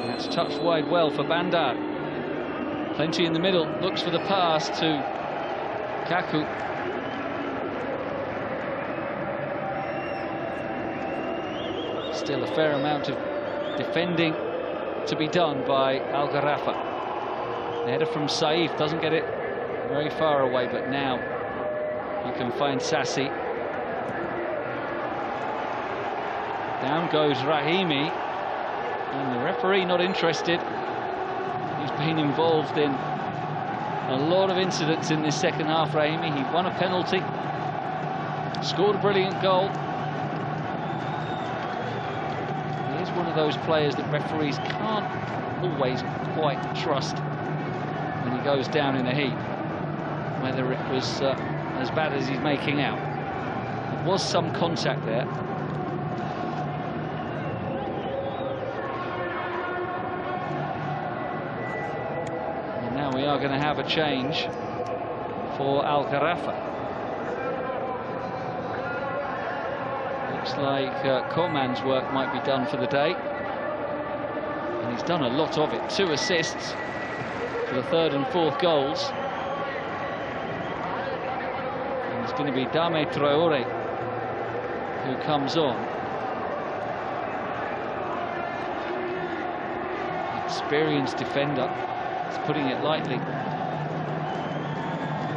That's touched wide well for Bandar. Plenty in the middle, looks for the pass to Kaku. Still a fair amount of defending to be done by Al Gharafa. The header from Saif doesn't get it very far away, but now you can find Sassi. Down goes Rahimi, and the referee not interested. He's been involved in a lot of incidents in this second half, Rahimi. He won a penalty, scored a brilliant goal. One of those players that referees can't always quite trust when he goes down in a heap, whether it was as bad as he's making out. There was some contact there. And now we are going to have a change for Al Gharafa. Looks like Coman's work might be done for the day, and he's done a lot of it. 2 assists for the 3rd and 4th goals. And it's going to be Dame Traore who comes on. Experienced defender, he's putting it lightly.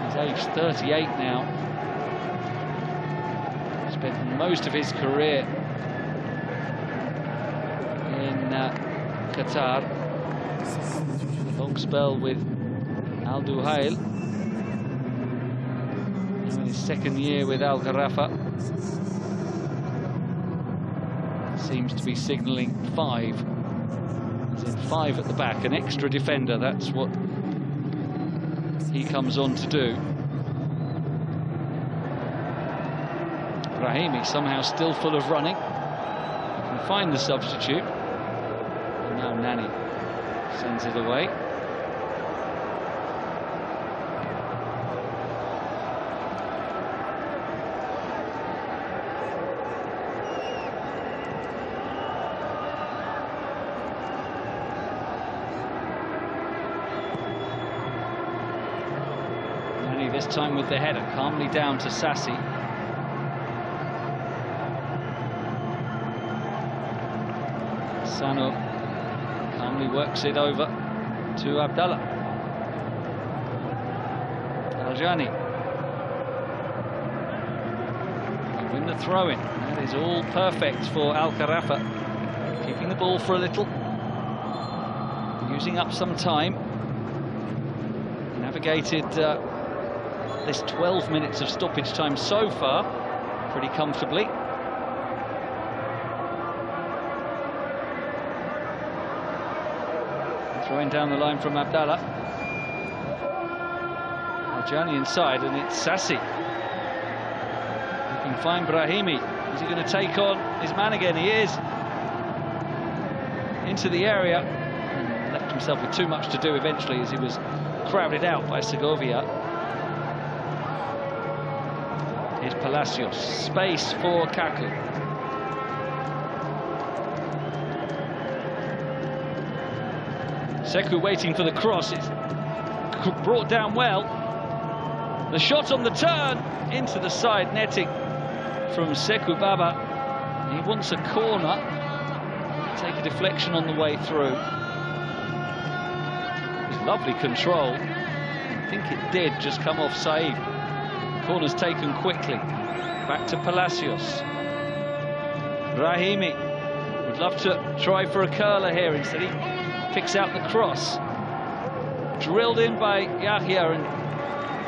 He's aged 38 now. Spent most of his career in Qatar. A long spell with Al Duhail. Now in his 2nd year with Al Gharafa. Seems to be signalling 5. As in 5 at the back, an extra defender. That's what he comes on to do. Brahimi somehow still full of running. Can find the substitute. And now Nani sends it away. Nani this time with the header, calmly down to Sassi. Sano calmly works it over to Abdallah. Aljani. in the throw-in. That is all perfect for Al Gharafa. Keeping the ball for a little, using up some time. Navigated this 12 minutes of stoppage time so far pretty comfortably. Throwing down the line from Abdallah. Aljani inside, and it's Sassi. He can find Brahimi. Is he going to take on his man again? He is. Into the area. And left himself with too much to do eventually as he was crowded out by Segovia. Here's Palacios. Space for Kaku. Sekou waiting for the cross. It's brought down well. The shot on the turn into the side netting from Sekou Baba. He wants a corner. Take a deflection on the way through. Lovely control. I think it did just come off Saeed. Corner's taken quickly. Back to Palacios. Brahimi would love to try for a curler here. Instead he picks out the cross. Drilled in by Yahya and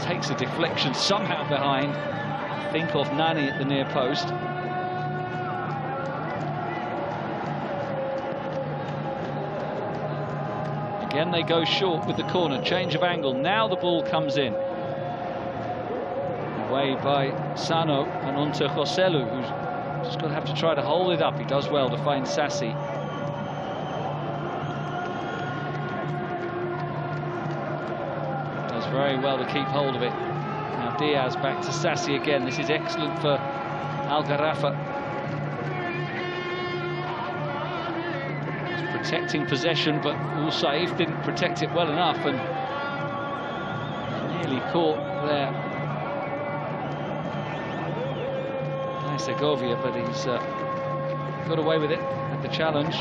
takes a deflection somehow behind. Think of Nani at the near post. Again they go short with the corner. Change of angle. Now the ball comes in. Away by Sano and onto Joselu, who's just going to have to try to hold it up. He does well to find Sassi. Does very well to keep hold of it. Now Diaz back to Sassi again. This is excellent for Al Gharafa. Protecting possession, but Saif didn't protect it well enough and nearly caught there by Segovia, but he's got away with it at the challenge.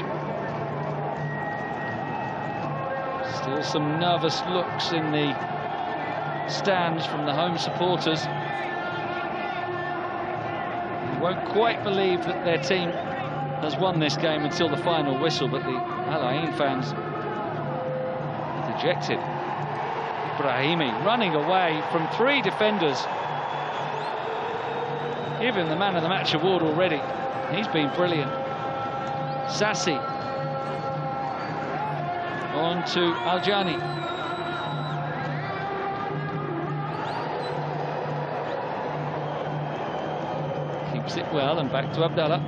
Still some nervous looks in the stands from the home supporters. They won't quite believe that their team has won this game until the final whistle, but the Al Ain fans are dejected. Brahimi running away from 3 defenders. Give him the man of the match award already. He's been brilliant. Sassi on to Aljani. Keeps it well and back to Abdallah.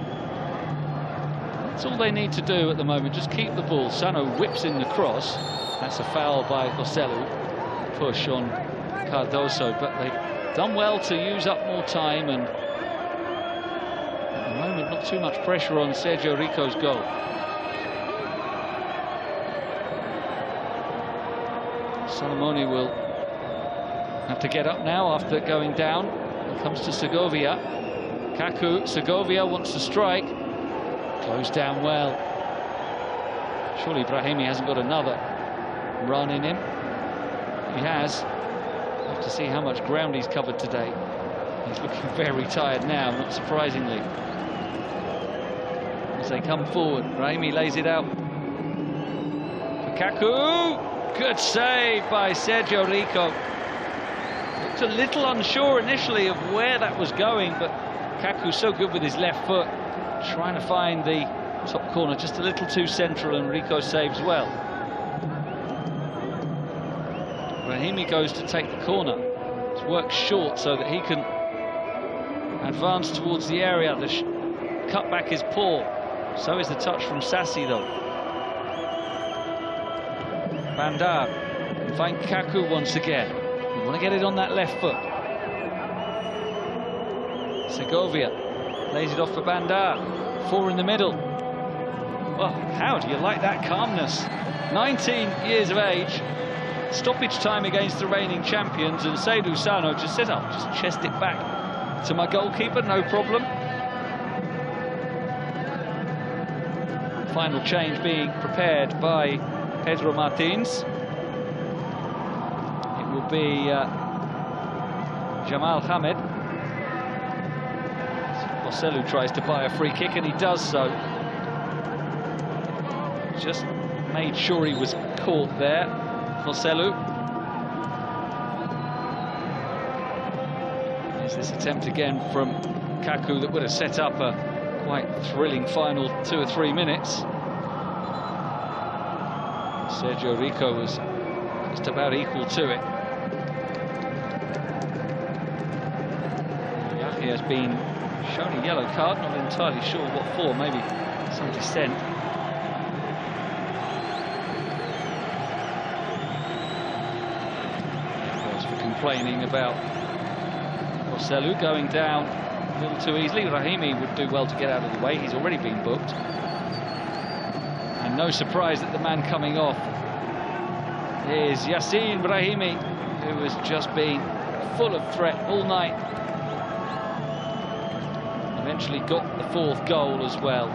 That's all they need to do at the moment, just keep the ball. Sano whips in the cross. That's a foul by Joselu. Push on Cardoso, but they've done well to use up more time, and at the moment not too much pressure on Sergio Rico's goal. Solomoni will have to get up now after going down. It comes to Segovia. Kaku, Segovia wants to strike. Closed down well. Surely Brahimi hasn't got another run in him. He has. We'll have to see how much ground he's covered today. He's looking very tired now, not surprisingly. As they come forward, Brahimi lays it out for Kaku. Good save by Sergio Rico. Looked a little unsure initially of where that was going, but Kaku's so good with his left foot. Trying to find the top corner, just a little too central, and Rico saves well. Brahimi goes to take the corner. It's worked short so that he can advance towards the area. The cut back is poor. So is the touch from Sassi, though. Bandar can find Kaku once again. We want to get it on that left foot. Segovia lays it off for Bandar. 4 in the middle. Well, how do you like that calmness? 19 years of age. Stoppage time against the reigning champions, and Seydou Sano just said, I'll just chest it back to my goalkeeper, no problem. Final change being prepared by Pedro Martins. It will be Jamal Hamed. Joselu tries to buy a free kick, and he does so. Just made sure he was caught there, Joselu. There's this attempt again from Kaku that would have set up a quite thrilling final 2 or 3 minutes. Sergio Rico was just about equal to it. He has been shown a yellow card, not entirely sure what for, maybe some dissent. Of course, for complaining about Joselu going down a little too easily. Rahimi would do well to get out of the way. He's already been booked. And no surprise that the man coming off is Yacine Brahimi, who has just been full of threat all night. Eventually got the 4th goal as well.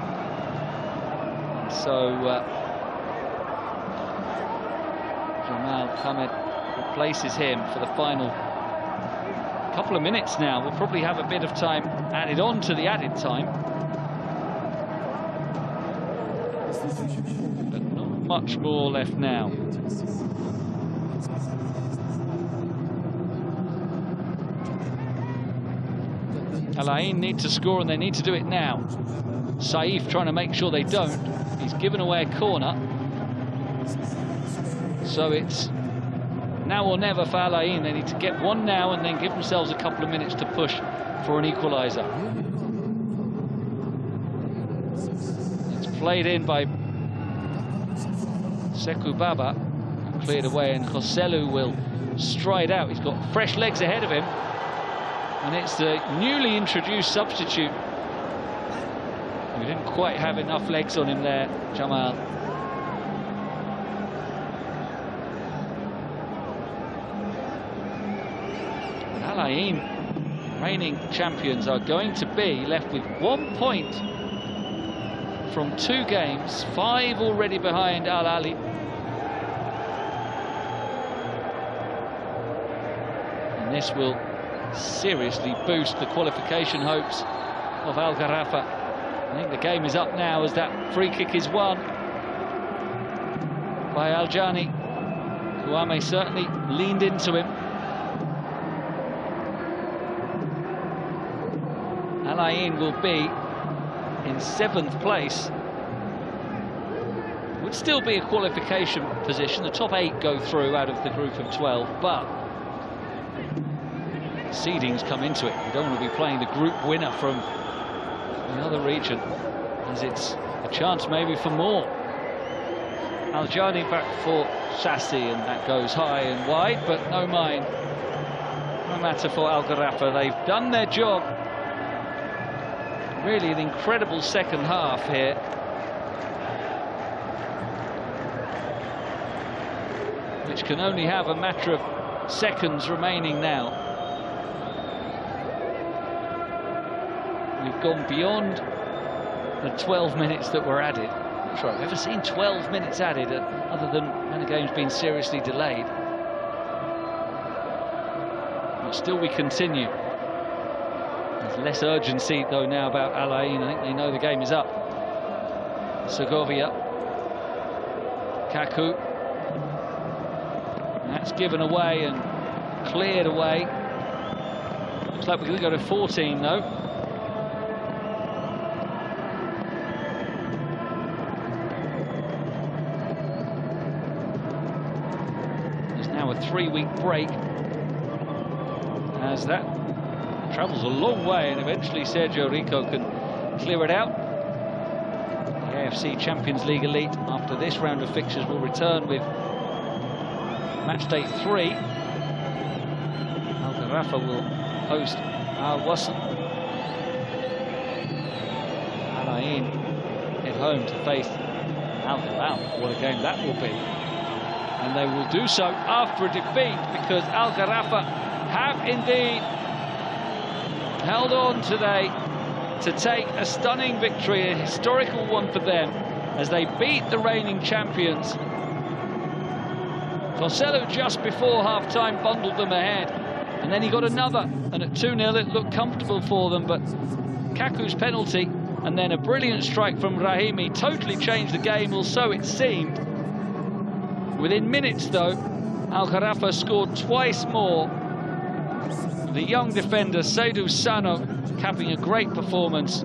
So Jamal Hamed replaces him for the final couple of minutes now. We'll probably have a bit of time added on to the added time, but not much more left now. Al Ain need to score, and they need to do it now. Saif trying to make sure they don't. He's given away a corner. So it's now or never for Al Ain. They need to get one now and then give themselves a couple of minutes to push for an equaliser. It's played in by Sekou Baba, cleared away, and Joselu will stride out. He's got fresh legs ahead of him. And it's the newly introduced substitute. We didn't quite have enough legs on him there, Jamal. Al Ain, reigning champions, are going to be left with 1 point from 2 games, 5 already behind Al Ahly. And this will seriously boost the qualification hopes of Al Gharafa. I think the game is up now as that free kick is won by Al Jani. Kouame certainly leaned into him. Al Ain will be in 7th place. Would still be a qualification position. The top 8 go through out of the group of 12, but seedings come into it. You don't want to be playing the group winner from another region, as it's a chance maybe for more. Al Jani back for Sassi, and that goes high and wide, but no mind. No matter for Al Gharafa, they've done their job. Really an incredible second half here. Which can only have a matter of seconds remaining now. We've gone beyond the 12 minutes that were added. I'm not sure I've ever seen 12 minutes added other than when a game's been seriously delayed. But still we continue. There's less urgency though now about Al Ain. I think they know the game is up. Segovia. Kaku. That's given away and cleared away. Looks like we're going to go to 14 though. A 3-week break as that travels a long way, and eventually Sergio Rico can clear it out. The AFC Champions League Elite, after this round of fixtures, will return with matchday 3. Al Gharafa will host Al Wasl. Al Ain head home to face Al Hilal. What a game that will be. And they will do so after a defeat, because Al Gharafa have indeed held on today to take a stunning victory, a historical one for them, as they beat the reigning champions. Joselu just before half-time bundled them ahead, and then he got another, and at 2-0 it looked comfortable for them, but Kaku's penalty, and then a brilliant strike from Rahimi totally changed the game, or so it seemed. Within minutes, though, Al Gharafa scored twice more. The young defender, Seydou Sano, capping a great performance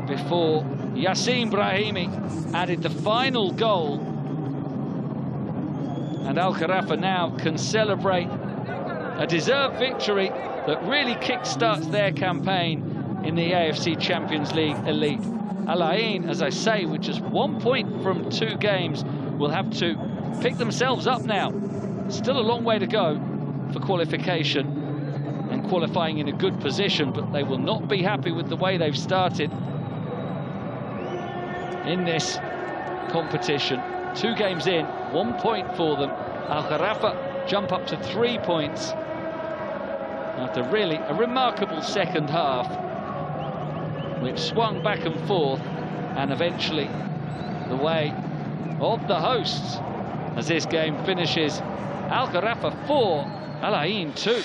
before Yassin Brahimi added the final goal. And Al Gharafa now can celebrate a deserved victory that really kick-starts their campaign in the AFC Champions League Elite. Al Ain, as I say, with just 1 point from 2 games, will have to pick themselves up now. Still a long way to go for qualification and qualifying in a good position, but they will not be happy with the way they've started in this competition. 2 games in, 1 point for them. Al Gharafa jump up to 3 points after really a remarkable second half, which swung back and forth, and eventually the way of the hosts as this game finishes. Al Gharafa 4, Al Ain 2.